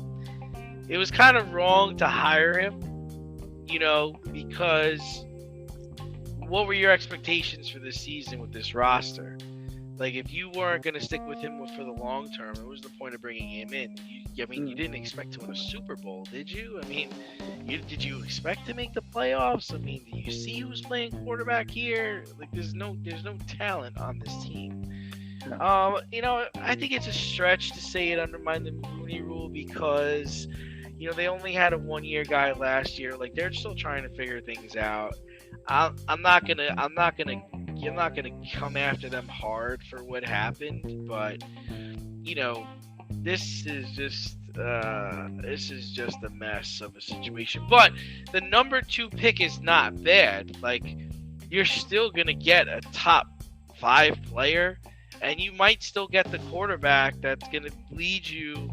it was kind of wrong to hire him, because what were your expectations for this season with this roster? Like, if you weren't going to stick with him for the long term, what was the point of bringing him in? You didn't expect to win a Super Bowl, did you? Did you expect to make the playoffs? Do you see who's playing quarterback here? Like, there's no talent on this team. I think it's a stretch to say it undermined the Rooney Rule because, they only had a 1-year guy last year. Like, they're still trying to figure things out. I'm not gonna come after them hard for what happened, but this is just a mess of a situation. But the number 2 pick is not bad. Like, you're still gonna get a top 5 player, and you might still get the quarterback that's gonna lead you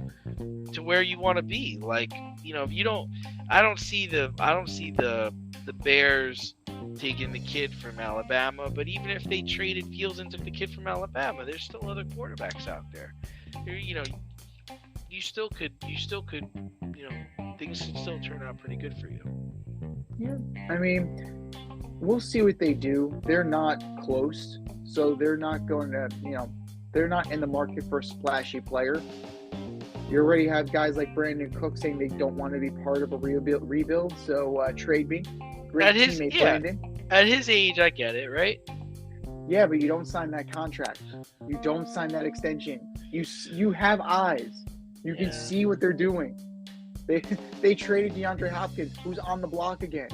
to where you want to be. Like, if you don't, I don't see the Bears taking the kid from Alabama, but even if they traded Fields and took the kid from Alabama, there's still other quarterbacks out there. You still could, things could still turn out pretty good for you. Yeah, I mean, we'll see what they do. They're not close, so they're not going to, they're not in the market for a splashy player. You already have guys like Brandon Cook saying they don't want to be part of a rebuild, so trade me. Great teammate, Brandon. At his age, I get it, right? Yeah, but you don't sign that contract. You don't sign that extension. You have eyes. You can see what they're doing. They traded DeAndre Hopkins, who's on the block again.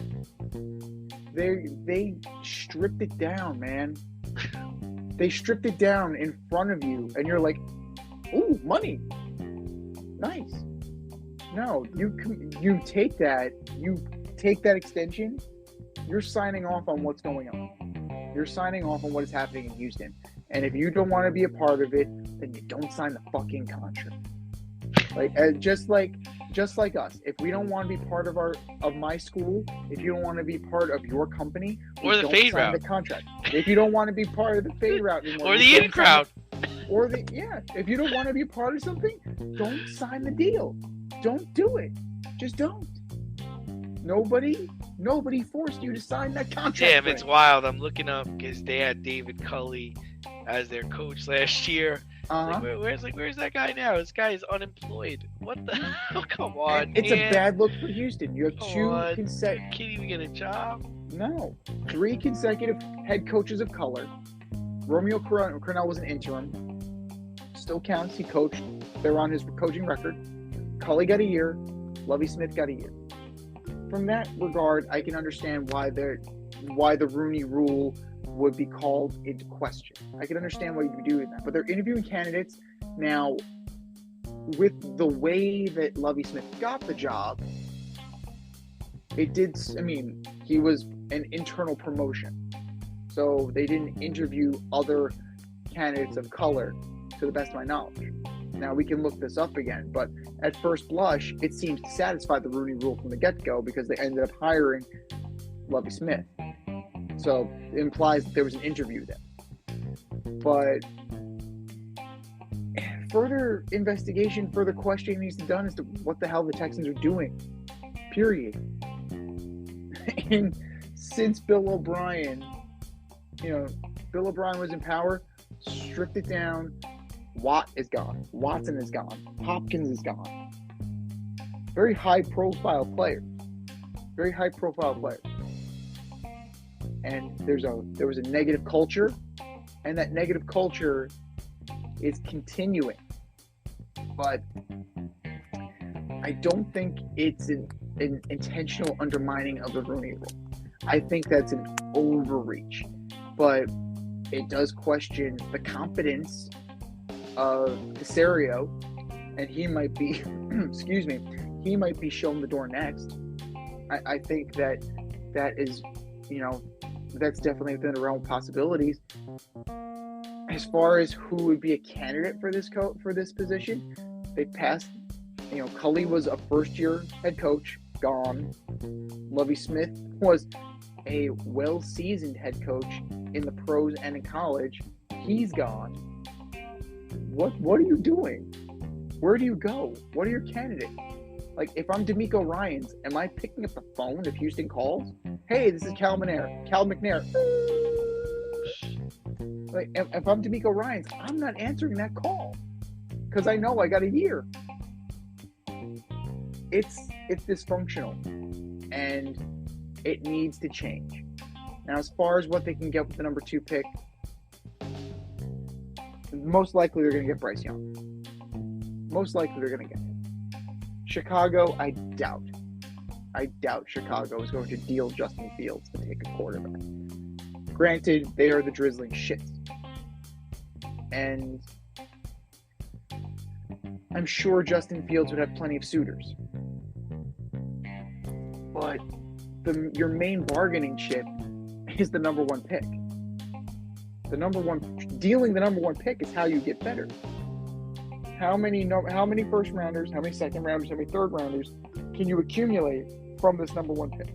They stripped it down, man. They stripped it down in front of you, and you're like, ooh, money. Nice. No, you take that extension, you're signing off on what's going on. You're signing off on what is happening in Houston. And if you don't want to be a part of it, then you don't sign the fucking contract. Like just like us. If we don't want to be part of my school, if you don't want to be part of your company, or the fade route, the contract. If you don't want to be part of the fade route anymore, or the in crowd. If you don't want to be part of something, don't sign the deal. Don't do it. Just don't. Nobody forced you to sign that contract. Damn, it's wild. I'm looking up because they had David Culley as their coach last year. Uh-huh. Where's that guy now? This guy is unemployed. What the hell? Come on, It's man. a bad look for Houston. You have Can't even get a job. No. 3 consecutive head coaches of color. Romeo Cornell was an interim. Still counts. He coached. They're on his coaching record. Culley got a year. Lovie Smith got a year. From that regard, I can understand why the Rooney Rule would be called into question. I can understand why you'd be doing that. But they're interviewing candidates now. With the way that Lovie Smith got the job, he was an internal promotion. So they didn't interview other candidates of color, to the best of my knowledge. Now, we can look this up again, but at first blush, it seems to satisfy the Rooney Rule from the get-go because they ended up hiring Lovie Smith. So it implies that there was an interview there. But further investigation, further questioning needs to be done as to what the hell the Texans are doing. Period. And since Bill O'Brien was in power, stripped it down. Watt is gone. Watson is gone. Hopkins is gone. Very high-profile players. Very high-profile players. And there was a negative culture, and that negative culture is continuing. But I don't think it's an intentional undermining of the Rooney Rule. I think that's an overreach. But it does question the competence of Casario, and he might be, he might be shown the door next. I think that is, that's definitely within the realm of possibilities. As far as who would be a candidate for this position, they passed. Culley was a first-year head coach, gone. Lovie Smith was a well-seasoned head coach in the pros and in college. He's gone. What are you doing? Where do you go? What are your candidates? Like, if I'm D'Amico Ryans, am I picking up the phone if Houston calls? Hey, this is Cal McNair. Like, if I'm D'Amico Ryans, I'm not answering that call because I know I got a year. It's dysfunctional, and it needs to change. Now, as far as what they can get with the number 2 pick, most likely they're going to get Bryce Young. Most likely they're going to get him. Chicago, I doubt. I doubt Chicago is going to deal Justin Fields to take a quarterback. Granted, they are the drizzling shits. And I'm sure Justin Fields would have plenty of suitors. But your main bargaining chip is the number one pick. Dealing the number one pick is how you get better. How many first rounders, how many second rounders, how many third rounders can you accumulate from this number one pick?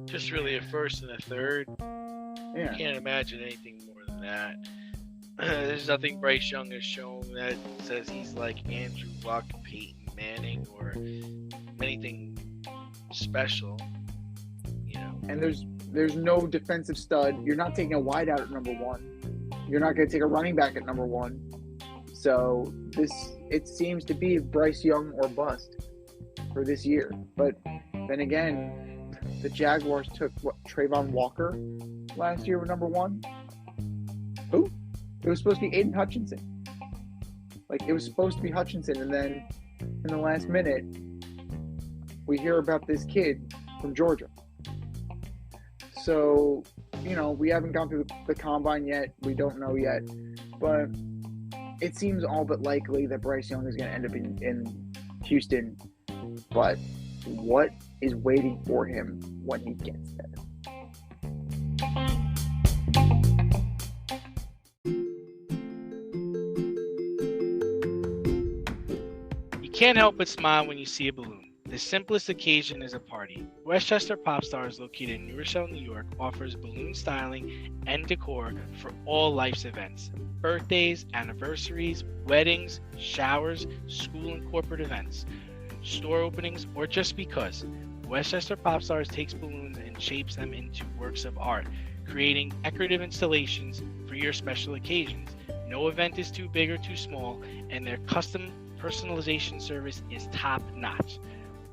Just really a first and a third. Yeah. I can't imagine anything more than that. There's nothing Bryce Young has shown that says he's like Andrew Luck, Peyton Manning, or anything special. You know. And there's no defensive stud. You're not taking a wideout at number one. You're not going to take a running back at number one. So it seems to be Bryce Young or bust for this year. But then again, the Jaguars took Trayvon Walker last year with number one. Who? It was supposed to be Aiden Hutchinson. It was supposed to be Hutchinson, and then in the last minute, we hear about this kid from Georgia. So, we haven't gone through the combine yet. We don't know yet. But it seems all but likely that Bryce Young is going to end up in Houston. But what is waiting for him when he gets there? You can't help but smile when you see a balloon. The simplest occasion is a party. Westchester Pop Stars, located in New Rochelle, New York, offers balloon styling and decor for all life's events. Birthdays, anniversaries, weddings, showers, school and corporate events, store openings, or just because. Westchester Pop Stars takes balloons and shapes them into works of art, creating decorative installations for your special occasions. No event is too big or too small, and their custom personalization service is top-notch.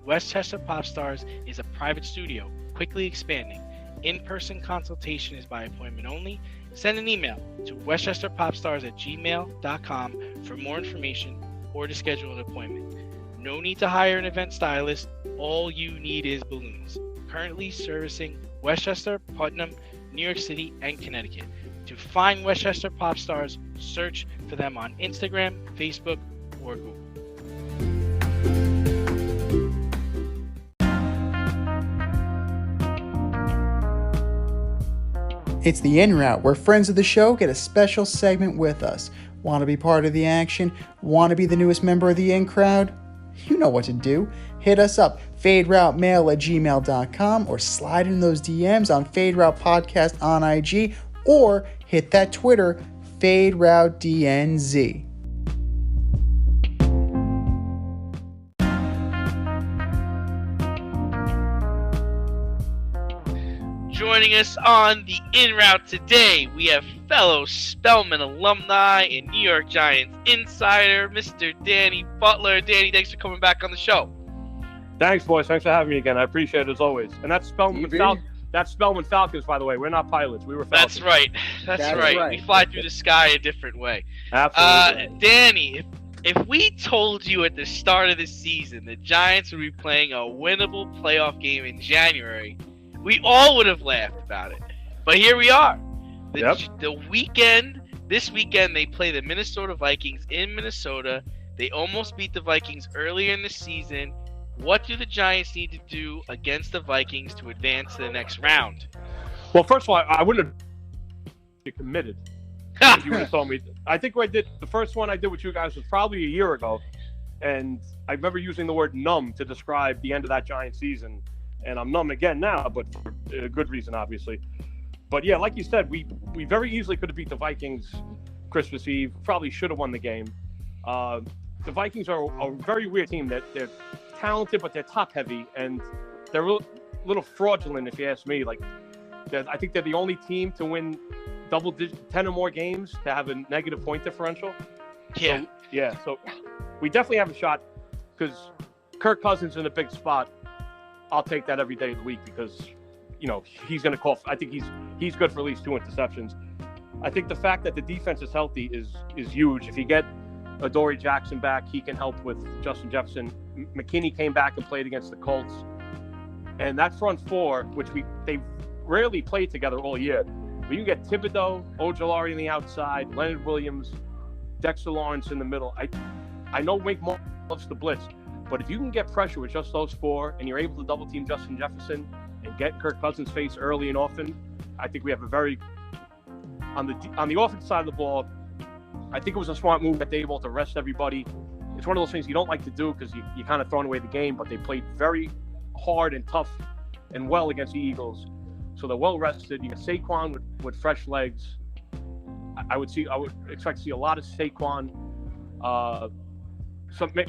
Westchester Pop Stars is a private studio, quickly expanding. In-person consultation is by appointment only. Send an email to westchesterpopstars@gmail.com for more information or to schedule an appointment. No need to hire an event stylist. All you need is balloons. Currently servicing Westchester, Putnam, New York City, and Connecticut. To find Westchester Pop Stars, search for them on Instagram, Facebook, or Google. It's the In Route, where friends of the show get a special segment with us. Want to be part of the action? Want to be the newest member of the In Crowd? You know what to do. Hit us up, faderoutemail@gmail.com, or slide in those DMs on Fade Route Podcast on IG, or hit that Twitter, FadeRouteDNZ. Joining us on the In Route today, we have fellow Spelman alumni and New York Giants insider, Mr. Danny Butler. Danny, thanks for coming back on the show. Thanks, boys. Thanks for having me again. I appreciate it as always. And that's Spelman That's Spelman Falcons, by the way. We're not pilots. We were Falcons. That's right. That's right. We fly through the sky a different way. Absolutely. Danny, if we told you at the start of the season the Giants would be playing a winnable playoff game in January, we all would have laughed about it. But here we are. This weekend, they play the Minnesota Vikings in Minnesota. They almost beat the Vikings earlier in the season. What do the Giants need to do against the Vikings to advance to the next round? Well, first of all, I wouldn't have committed if you would have told me. I think what I did, the first one I did with you guys was probably a year ago. And I remember using the word numb to describe the end of that Giant season. And I'm numb again now, but for a good reason, obviously. But yeah, like you said, we very easily could have beat the Vikings Christmas Eve. Probably should have won the game. The Vikings are a very weird team. They're talented, but they're top-heavy, and they're a little fraudulent, if you ask me. I think they're the only team to win double-digit 10 or more games to have a negative point differential. Yeah. So we definitely have a shot because Kirk Cousins in a big spot. I'll take that every day of the week because, he's going to call. I think he's good for at least 2 interceptions. I think the fact that the defense is healthy is huge. If you get Adoree Jackson back, he can help with Justin Jefferson. McKinney came back and played against the Colts. And that front four, which they rarely played together all year. But you can get Thibodeau, Ojulari on the outside, Leonard Williams, Dexter Lawrence in the middle. I know Wink Martindale loves the blitz, but if you can get pressure with just those four and you're able to double team Justin Jefferson and get Kirk Cousins' face early and often, I think we have a very on the offensive side of the ball. I think it was a smart move that they able to rest everybody. It's one of those things you don't like to do because you kind of throwing away the game, but they played very hard and tough and well against the Eagles. So they're well rested. You got Saquon with fresh legs. I would expect to see a lot of Saquon.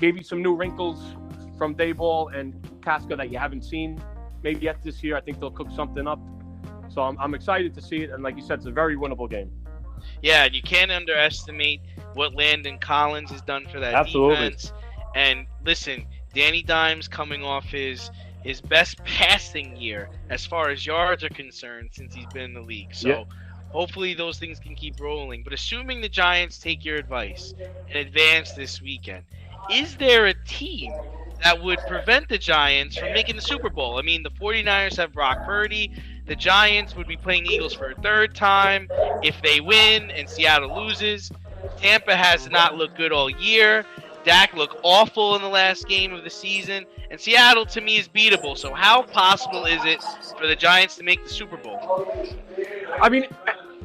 Maybe some new wrinkles from Dayball and Casca that you haven't seen maybe yet this year. I think they'll cook something up. So I'm excited to see it. And like you said, it's a very winnable game. Yeah, and you can't underestimate what Landon Collins has done for that Absolutely. defense. And listen, Danny Dimes coming off his best passing year as far as yards are concerned since he's been in the league. So hopefully those things can keep rolling. But assuming the Giants take your advice and advance this weekend, is there a team that would prevent the Giants from making the Super Bowl? I mean, the 49ers have Brock Purdy. The Giants would be playing the Eagles for a third time if they win and Seattle loses. Tampa has not looked good all year. Dak looked awful in the last game of the season. And Seattle, to me, is beatable. So how possible is it for the Giants to make the Super Bowl? I mean,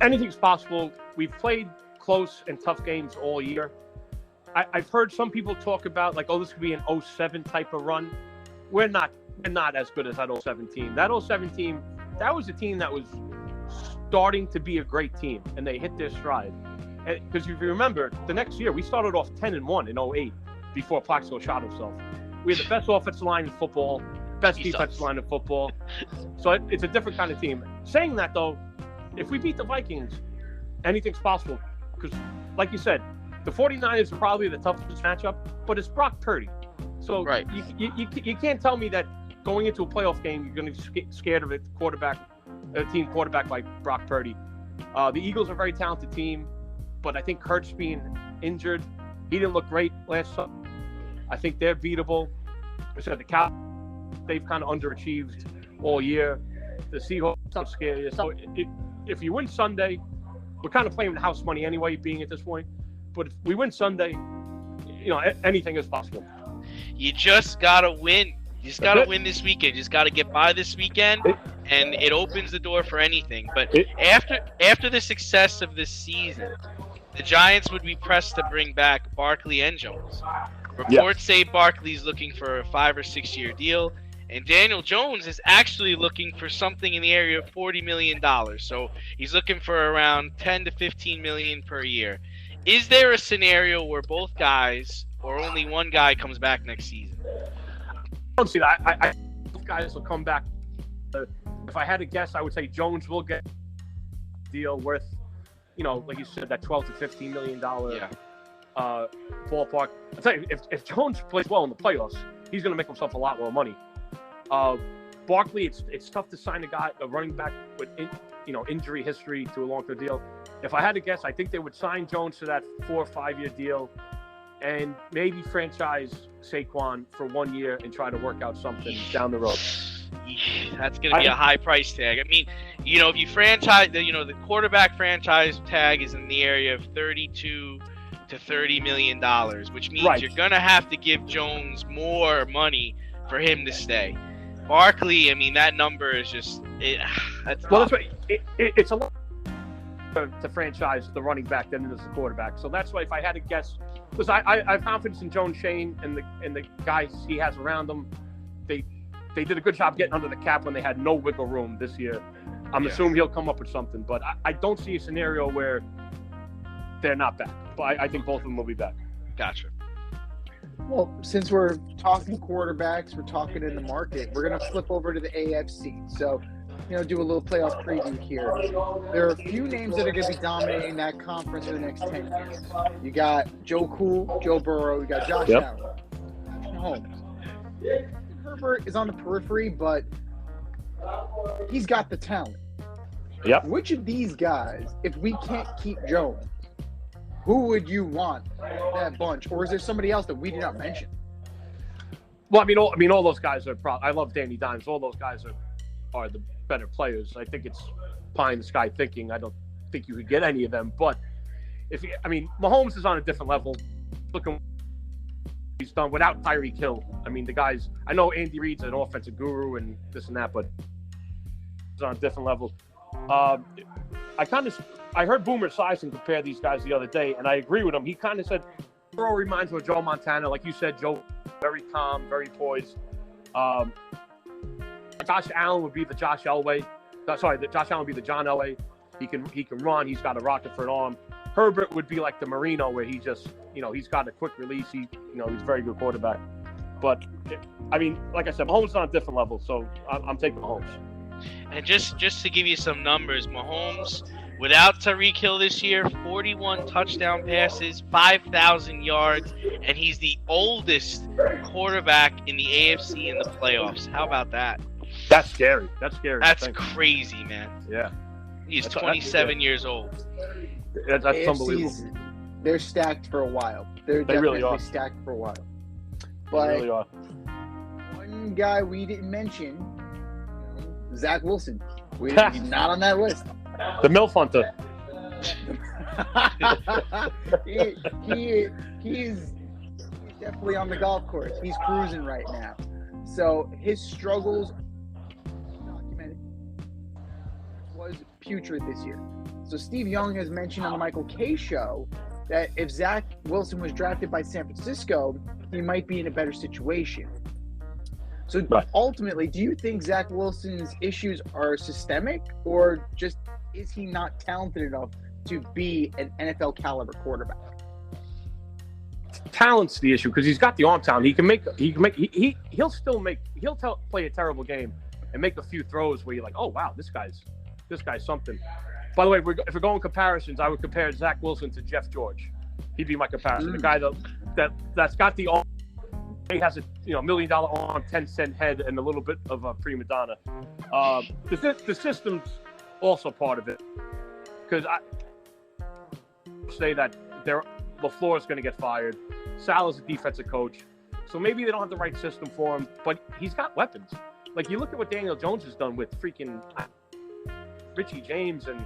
anything's possible. We've played close and tough games all year. I've heard some people talk about, like, this could be an 07 type of run. We're not as good as that 07 team. That 07 team, that was a team that was starting to be a great team, and they hit their stride. Because if you remember, the next year, we started off 10-1 in 08 before Plaxico shot himself. We had the best offensive line in football, best defensive line in football. So it's a different kind of team. Saying that, though, if we beat the Vikings, anything's possible. Because, like you said, the 49ers are probably the toughest matchup, but it's Brock Purdy. So Right. you can't tell me that going into a playoff game, you're going to be scared of a team quarterback like Brock Purdy. The Eagles are a very talented team, but I think Hurts being injured, he didn't look great last summer. I think they're beatable. I said the Cowboys, they've kind of underachieved all year. The Seahawks are scary. So if you win Sunday, we're kind of playing with house money anyway, being at this point. But if we win Sunday, anything is possible. You just got to win. You just got to win this weekend. You just got to get by this weekend, and it opens the door for anything. But after the success of this season, the Giants would be pressed to bring back Barkley and Jones. Reports say Barkley's looking for a 5 or 6 year deal, and Daniel Jones is actually looking for something in the area of $40 million. So he's looking for around $10 to $15 million per year. Is there a scenario where both guys or only one guy comes back next season? I don't see that. I both guys will come back. If I had to guess, I would say Jones will get a deal worth, like you said, that $12 to $15 million ballpark. I'll tell you, if Jones plays well in the playoffs, he's going to make himself a lot more money. Barkley, it's tough to sign a running back with injury history to a long-term deal. If I had to guess, I think they would sign Jones to that 4 or 5 year deal, and maybe franchise Saquon for 1 year and try to work out something down the road. That's going to be a high price tag. I mean, if you franchise, the quarterback franchise tag is in the area of $32 to $30 million, which means you're going to have to give Jones more money for him to stay. Barkley, I mean, that number is just that's right. It's a lot to franchise the running back than it is the quarterback. So that's why, if I had to guess, because I have confidence in Jones Shane and the guys he has around him. They did a good job getting under the cap when they had no wiggle room this year. I'm assuming he'll come up with something, but I don't see a scenario where they're not back. But I think both of them will be back. Gotcha. Well, since we're talking quarterbacks, we're talking in the market, we're going to flip over to the AFC. So, do a little playoff preview here. There are a few names that are going to be dominating that conference for the next 10 years. You got Joe Cool, Joe Burrow, you got Josh Allen, Mahomes. Herbert is on the periphery, but he's got the talent. Yep. Which of these guys, if we can't keep Jones, who would you want that bunch? Or is there somebody else that we did not mention? Well, all those guys are. I love Danny Dimes. All those guys are the better players. I think it's pie in the sky thinking. I don't think you could get any of them. But Mahomes is on a different level. Looking, he's done without Tyreek Hill. I mean, the guys. I know Andy Reid's an offensive guru and this and that, but he's on a different level. I heard Boomer Esiason compare these guys the other day, and I agree with him. He kind of said, Burrow reminds me of Joe Montana. Like you said, Joe, very calm, very poised. Josh Allen would be the Josh Elway. Josh Allen would be the John Elway. He can run. He's got a rocket for an arm. Herbert would be like the Marino, where he just, he's got a quick release. He's a very good quarterback. But, like I said, Mahomes is on a different level, so I'm taking Mahomes. And just to give you some numbers, Mahomes, without Tyreek Hill this year, 41 touchdown passes, 5,000 yards, and he's the oldest quarterback in the AFC in the playoffs. How about that? That's scary. That's crazy, man. Yeah. He's 27 years old. That's unbelievable. They're stacked for a while. They really are. Stacked for a while. But they really are. One guy we didn't mention, Zach Wilson. He's not on that list. The MILF Hunter. He's definitely on the golf course. He's cruising right now. So his struggles documented was putrid this year. So Steve Young has mentioned on the Michael Kay show that if Zach Wilson was drafted by San Francisco, he might be in a better situation. So ultimately, do you think Zach Wilson's issues are systemic, or just is he not talented enough to be an NFL caliber quarterback? Talent's the issue because he's got the arm talent. He'll play a terrible game and make a few throws where you're like, oh wow, this guy's something. By the way, if we're going comparisons, I would compare Zach Wilson to Jeff George. He'd be my comparison. The guy that's got the arm. He has a $1 million arm, 10-cent head, and a little bit of a prima donna. The system's also part of it because I say that LaFleur's going to get fired. Salah's a defensive coach, so maybe they don't have the right system for him. But he's got weapons. Like you look at what Daniel Jones has done with freaking Richie James and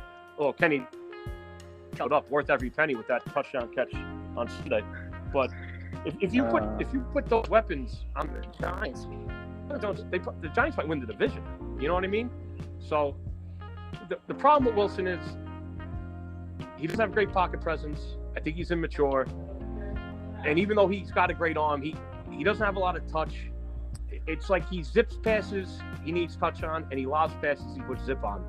Kenny showed up worth every penny with that touchdown catch on Sunday. But if you put those weapons on the Giants, the Giants might win the division. You know what I mean? So the problem with Wilson is he doesn't have great pocket presence. I think he's immature, and even though he's got a great arm, he doesn't have a lot of touch. It's like he zips passes he needs touch on, and he lobs passes he puts zip on.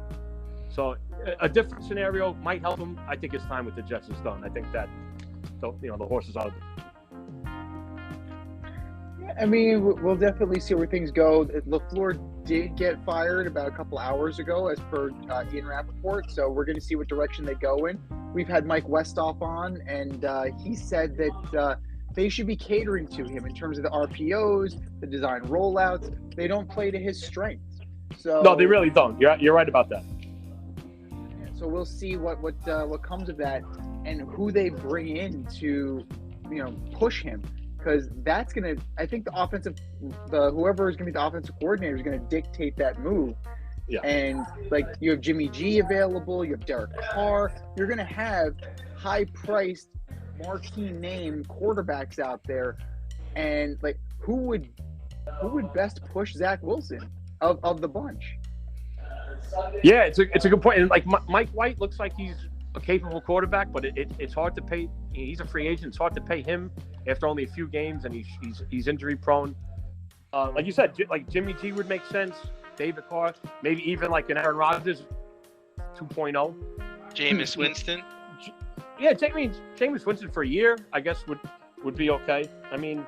So a different scenario might help him. I think his time with the Jets is done. I think that the horse is out of I mean, we'll definitely see where things go. LaFleur did get fired about a couple hours ago, as per Ian Rappaport, so we're going to see what direction they go in. We've had Mike Westhoff on, and he said that they should be catering to him in terms of the RPOs, the design rollouts. They don't play to his strengths. So no, they really don't. You're right about that. So we'll see what comes of that and who they bring in to push him. Because that's going to, I think whoever is going to be the offensive coordinator is going to dictate that move. Yeah. And you have Jimmy G available, you have Derek Carr. You're going to have high-priced, marquee name quarterbacks out there. And who would best push Zach Wilson of the bunch? Yeah, it's a good point. And Mike White looks like he's a capable quarterback, but it's hard to pay. He's a free agent. It's hard to pay him after only a few games, and he's injury prone. Like you said, Jimmy G would make sense. David Carr, maybe even an Aaron Rodgers 2.0. Jameis Winston. Yeah, Jameis Winston for a year, I guess would be okay. I mean,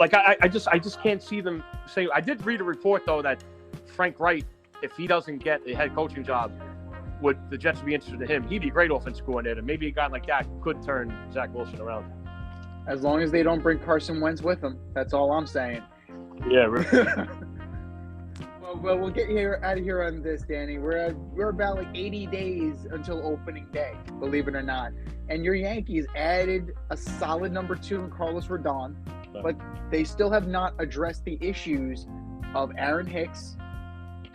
I just can't see them say. I did read a report though that Frank Wright, if he doesn't get a head coaching job, would the Jets be interested in him? He'd be a great offensive coordinator. Maybe a guy like that could turn Zach Wilson around. As long as they don't bring Carson Wentz with them, that's all I'm saying. Yeah, really. Well, we'll get out of here on this, Danny. We're about like 80 days until opening day, believe it or not. And your Yankees added a solid number 2 in Carlos Rodon, but they still have not addressed the issues of Aaron Hicks,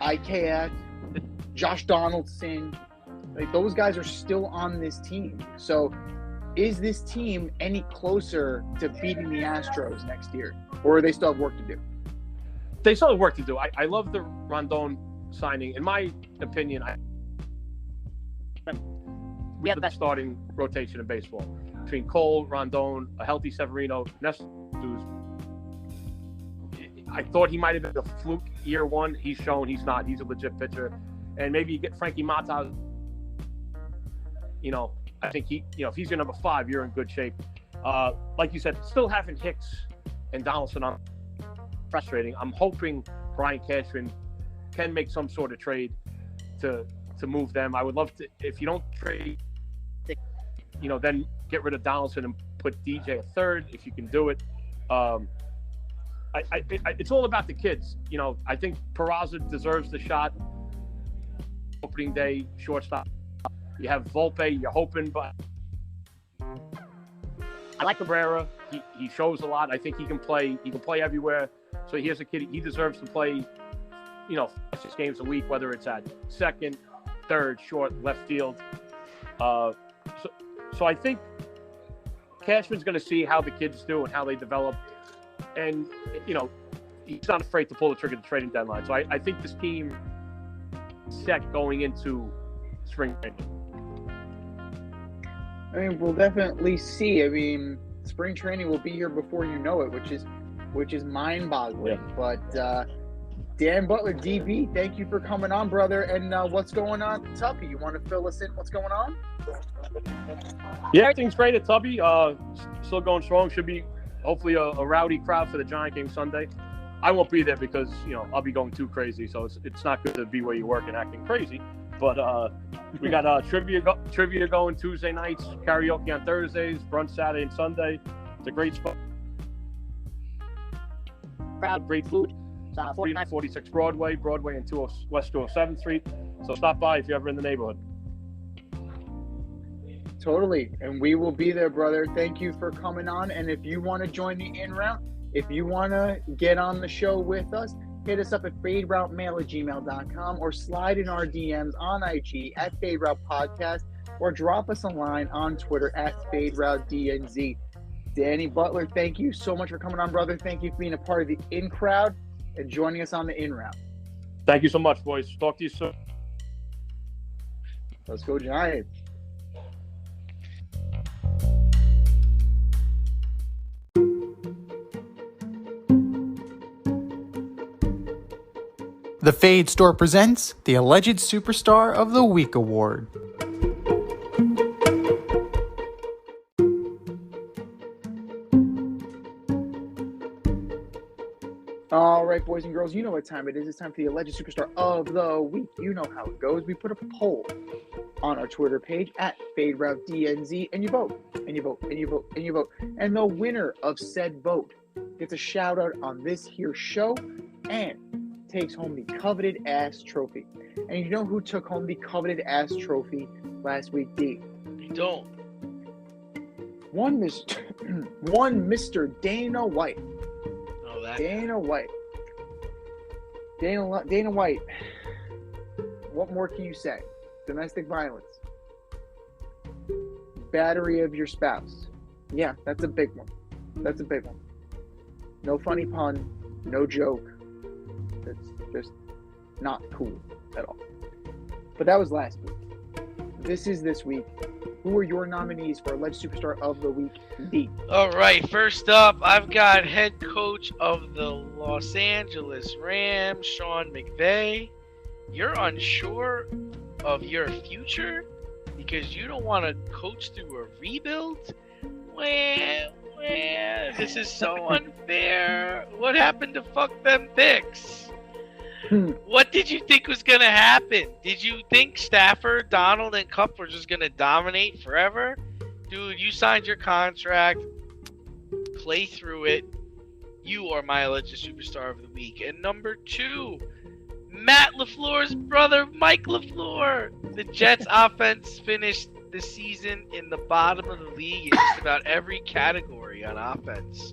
IKF, Josh Donaldson. Like, those guys are still on this team. So is this team any closer to beating the Astros next year? Or do they still have work to do? They still have work to do. I love the Rondon signing. In my opinion, we have the starting rotation in baseball. Between Cole, Rondon, a healthy Severino, I thought he might have been a fluke year one. He's shown he's not. He's a legit pitcher. And maybe you get Frankie Mata. I think if he's your number 5, you're in good shape. Like you said, still having Hicks and Donaldson on, frustrating. I'm hoping Brian Cashman can make some sort of trade to move them. I would love to, if you don't trade, then get rid of Donaldson and put DJ at third if you can do it. It's all about the kids. I think Peraza deserves the shot. Opening day, shortstop. You have Volpe, you're hoping, but I like Cabrera. He shows a lot. I think he can play. He can play everywhere. So here's a kid. He deserves to play, 6 games a week, whether it's at second, third, short, left field. So I think Cashman's going to see how the kids do and how they develop. And, he's not afraid to pull the trigger at the trading deadline. So I think this team is set going into spring training. We'll definitely see. Spring training will be here before you know it, which is mind-boggling. Yeah. But Dan Butler, DB, thank you for coming on, brother. And what's going on, Tubby? You want to fill us in? What's going on? Yeah, everything's great at Tubby. Still going strong. Should be hopefully a rowdy crowd for the Giant game Sunday. I won't be there because I'll be going too crazy. So it's not good to be where you work and acting crazy. But we got trivia going Tuesday nights, karaoke on Thursdays, brunch Saturday and Sunday. It's a great spot. Crowd, great food. 46 Broadway and West 207th Street. So stop by if you're ever in the neighborhood. Totally. And we will be there, brother. Thank you for coming on. And if you want to join the in-route, if you want to get on the show with us, hit us up at faderoutemail@gmail.com or slide in our DMs on IG at FadeRoutePodcast or drop us a line on Twitter at FadeRouteDNZ. Danny Butler, thank you so much for coming on, brother. Thank you for being a part of the in-crowd and joining us on the in-route. Thank you so much, boys. Talk to you soon. Let's go, Giants. The Fade Store presents the Alleged Superstar of the Week Award. All right, boys and girls, you know what time it is. It's time for the Alleged Superstar of the Week. You know how it goes. We put a poll on our Twitter page at FadeRouteDNZ, and you vote, and you vote, and you vote, and you vote. And the winner of said vote gets a shout out on this here show and takes home the coveted ass trophy. And you know who took home the coveted ass trophy last week, D? You don't. One Mr. Dana White. Oh, that. Dana White. Dana White. What more can you say? Domestic violence. Battery of your spouse. Yeah, that's a big one. That's a big one. No funny pun. No joke. It's just not cool at all. But that was last week. This is this week. Who are your nominees for Alleged Superstar of the Week, D? All right, first up, I've got head coach of the Los Angeles Rams, Sean McVay. You're unsure of your future because you don't want to coach through a rebuild? Well, this is so unfair. What happened to fuck them picks? What did you think was going to happen? Did you think Stafford, Donald, and Kupp were just going to dominate forever? Dude, you signed your contract. Play through it. You are my Alleged Superstar of the Week. And number 2, Matt LaFleur's brother, Mike LaFleur. The Jets offense finished the season in the bottom of the league in just about every category on offense.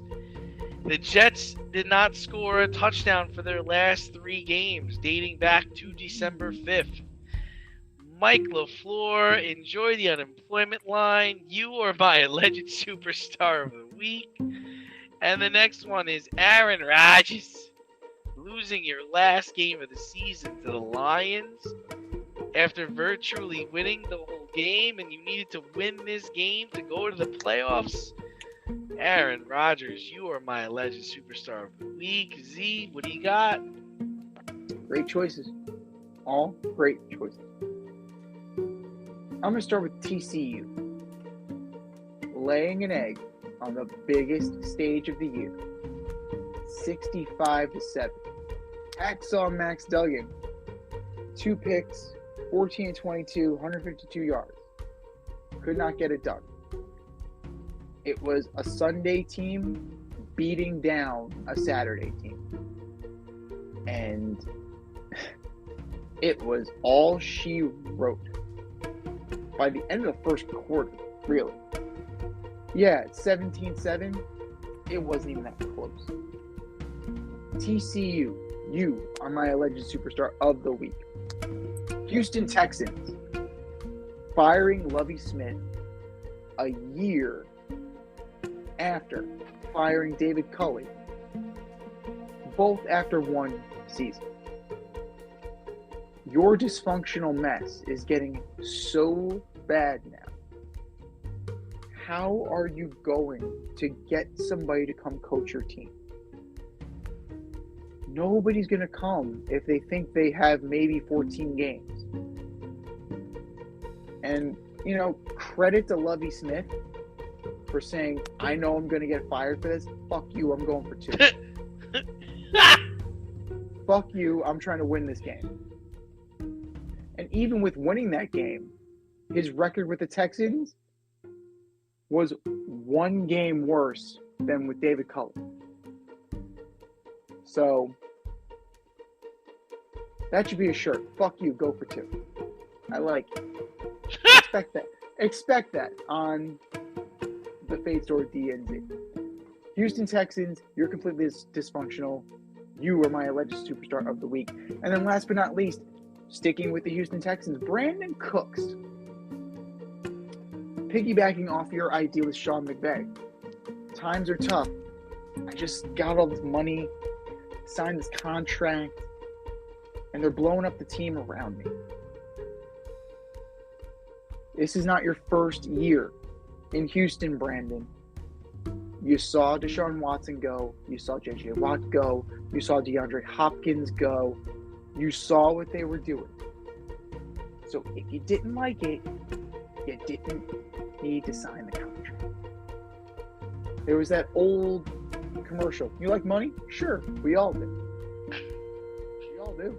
The Jets did not score a touchdown for their last 3 games, dating back to December 5th. Mike LaFleur, enjoy the unemployment line. You are my alleged superstar of the week. And the next one is Aaron Rodgers, losing your last game of the season to the Lions after virtually winning the whole game, and you needed to win this game to go to the playoffs. Aaron Rodgers, you are my alleged superstar of the week. Z, what do you got? Great choices. All great choices. I'm going to start with TCU. Laying an egg on the biggest stage of the year. 65-7. Hacksaw Max Duggan. 2 picks, 14-22, 152 yards. Could not get it done. It was a Sunday team beating down a Saturday team. And it was all she wrote. By the end of the first quarter, really. Yeah, it's 17-7. It wasn't even that close. TCU, you are my alleged superstar of the week. Houston Texans, firing Lovie Smith a year after firing David Culley, both after 1 season. Your dysfunctional mess is getting so bad now. How are you going to get somebody to come coach your team? Nobody's going to come if they think they have maybe 14 games. And, credit to Lovie Smith for saying, I know I'm going to get fired for this. Fuck you, I'm going for 2. Fuck you, I'm trying to win this game. And even with winning that game, his record with the Texans was 1 game worse than with David Culley. So, that should be a shirt. Fuck you, go for 2. I like it. Expect that. Expect that on the Fade Store DNZ. Houston Texans, you're completely dysfunctional. You are my alleged superstar of the week. And then last but not least, sticking with the Houston Texans, Brandon Cooks. Piggybacking off your idea with Sean McVay. Times are tough. I just got all this money, signed this contract, and they're blowing up the team around me. This is not your first year in Houston, Brandon. You saw Deshaun Watson go. You saw J.J. Watt go. You saw DeAndre Hopkins go. You saw what they were doing. So if you didn't like it, you didn't need to sign the contract. There was that old commercial. You like money? Sure, we all do. We all do.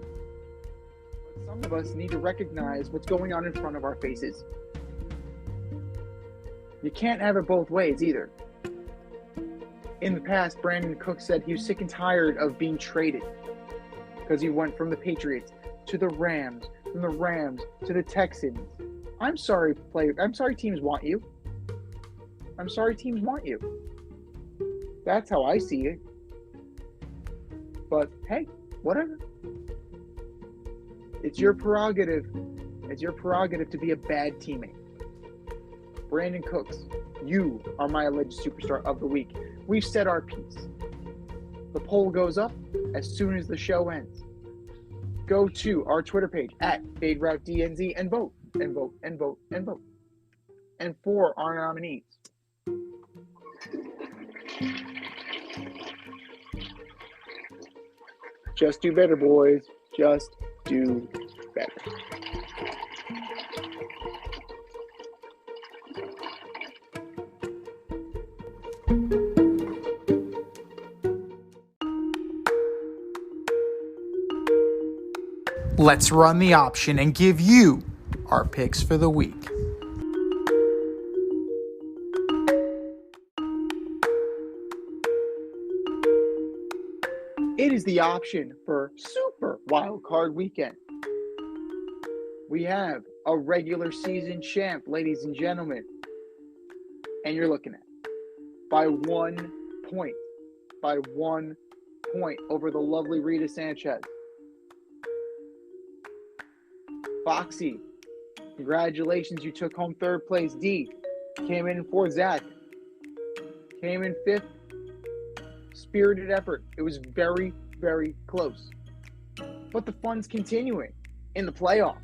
But some of us need to recognize what's going on in front of our faces. You can't have it both ways either. In the past, Brandon Cook said he was sick and tired of being traded because he went from the Patriots to the Rams, from the Rams to the Texans. I'm sorry, teams want you. I'm sorry teams want you. That's how I see it. But hey, whatever. It's your prerogative. It's your prerogative to be a bad teammate. Brandon Cooks, you are my alleged superstar of the week. We've said our piece. The poll goes up as soon as the show ends. Go to our Twitter page at FadeRouteDNZ and vote, and vote, and vote, and vote. And for our nominees. Just do better, boys. Just do better. Let's run the option and give you our picks for the week. It is the option for Super 4 wild card weekend. We have a regular season champ, ladies and gentlemen. And you're looking at by 1 point. By 1 point over the lovely Rita Sanchez. Foxy, congratulations. You took home 3rd place. D came in 4th. Zach came in 5th. Spirited effort. It was very, very close. But the fun's continuing in the playoffs.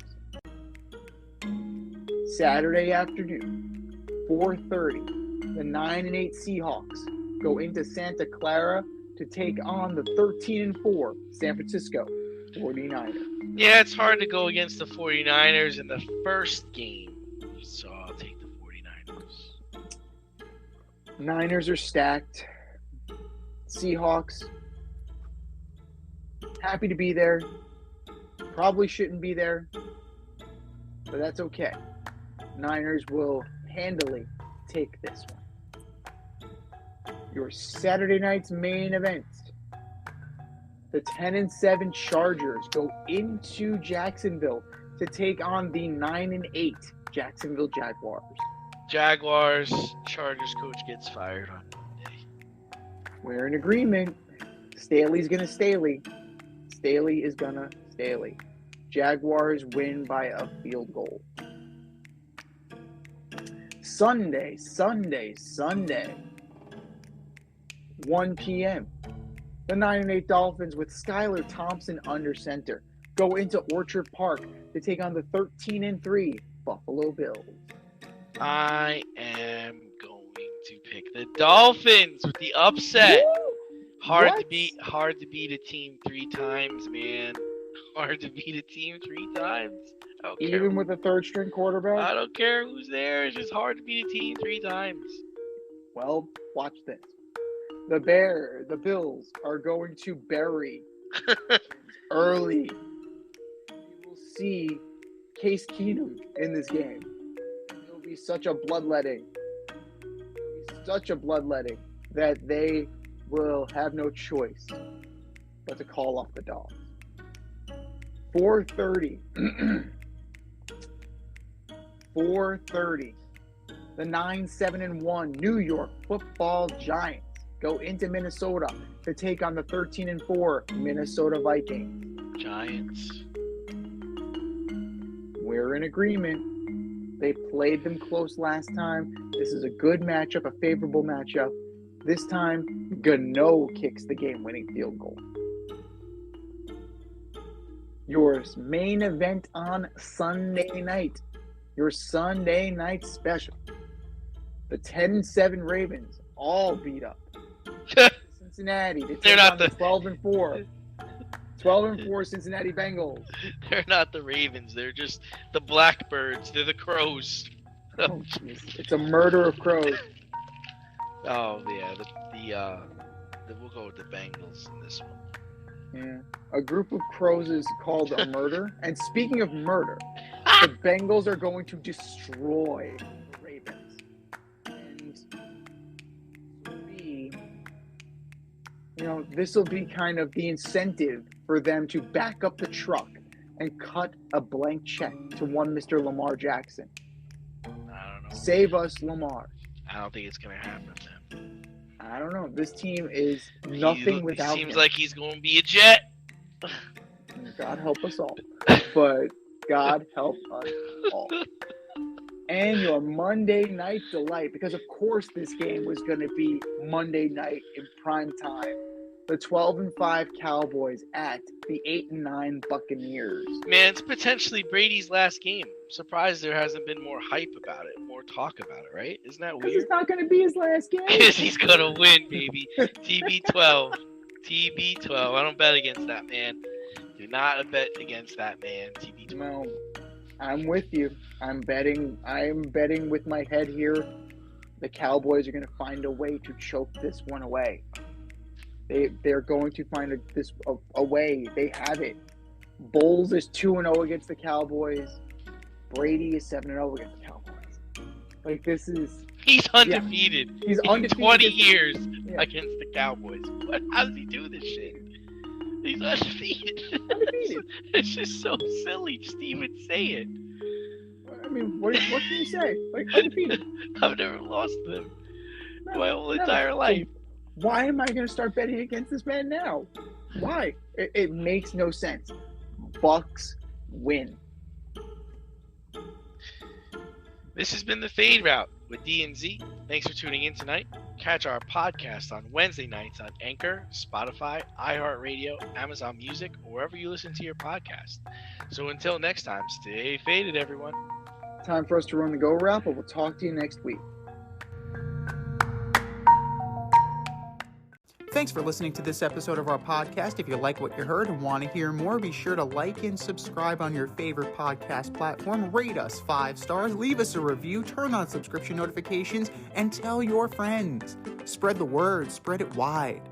Saturday afternoon, 4:30, the 9-8 Seahawks go into Santa Clara to take on the 13-4 San Francisco 49ers. Yeah, it's hard to go against the 49ers in the first game. So I'll take the 49ers. Niners are stacked. Seahawks, happy to be there. Probably shouldn't be there, but that's okay. Niners will handily take this one. Your Saturday night's main event. The 10-7 Chargers go into Jacksonville to take on the 9-8 Jacksonville Jaguars. Jaguars, Chargers coach gets fired on Monday. We're in agreement. Staley's gonna Staley. Staley is gonna Staley. Jaguars win by a field goal. Sunday. 1 p.m. The 9-8 Dolphins with Skylar Thompson under center go into Orchard Park to take on the 13-3 Buffalo Bills. I am going to pick the Dolphins with the upset. Woo! Hard What? to beat a team 3 times, man. Hard to beat a team 3 times. I don't care. Even with a 3rd-string quarterback? I don't care who's there. It's just hard to beat a team 3 times. Well, watch this. The Bills are going to bury early. We will see Case Keenum in this game. It'll be such a bloodletting. That they will have no choice but to call off the Dogs. 4:30. 4:30. The 9-7-1 New York Football Giants go into Minnesota to take on the 13-4 Minnesota Vikings. Giants. We're in agreement. They played them close last time. This is a good matchup, a favorable matchup. This time, Gano kicks the game-winning field goal. Your main event on Sunday night. Your Sunday night special. The 10-7 Ravens, all beat up. Cincinnati. They're not the the 12-4. 12-4 Cincinnati Bengals. They're not the Ravens. They're just the Blackbirds. They're the Crows. Oh, jeez. It's a murder of crows. Oh yeah, we'll go with the Bengals in this one. Yeah. A group of crows is called a murder. And speaking of murder, the Bengals are going to destroy the Ravens. And this will be kind of the incentive for them to back up the truck and cut a blank check to one Mr. Lamar Jackson. I don't know. Save us, Lamar. I don't think it's gonna happen, man. I don't know. This team is nothing without Seems him. like he's gonna be a Jet. God help us all. But God help us all. And your Monday night delight, because of course this game was going to be Monday night in prime time. The 12-5 Cowboys at the 8-9 Buccaneers. Man, it's potentially Brady's last game. I'm surprised there hasn't been more hype about it, more talk about it, right? Isn't that Because weird? it's not going to be his last game. Because he's gonna win, baby. TB12. TB12. I don't bet against that man. Do not bet against that man. TB12. No, I'm with you. I'm betting with my head here. The Cowboys are going to find a way to choke this one away. They're going to find a way. They have it. Bowles is 2-0 against the Cowboys. Brady is 7-0 against the Cowboys. Like, this is... He's undefeated. He's in undefeated 20 years Yeah. against the Cowboys. How does he do this shit? He's undefeated. Undefeated. It's just so silly just to even say it. I mean, what can you say? Like, undefeated. I've never lost to them my whole Never. entire life. Why am I going to start betting against this man now? Why? It makes no sense. Bucks win. This has been the Fade Route with D and Z. Thanks for tuning in tonight. Catch our podcast on Wednesday nights on Anchor, Spotify, iHeartRadio, Amazon Music, or wherever you listen to your podcast. So until next time, stay faded, everyone. Time for us to run the go route, but we'll talk to you next week. Thanks for listening to this episode of our podcast. If you like what you heard and want to hear more, be sure to like and subscribe on your favorite podcast platform. Rate us 5 stars, leave us a review, turn on subscription notifications, and tell your friends. Spread the word, spread it wide.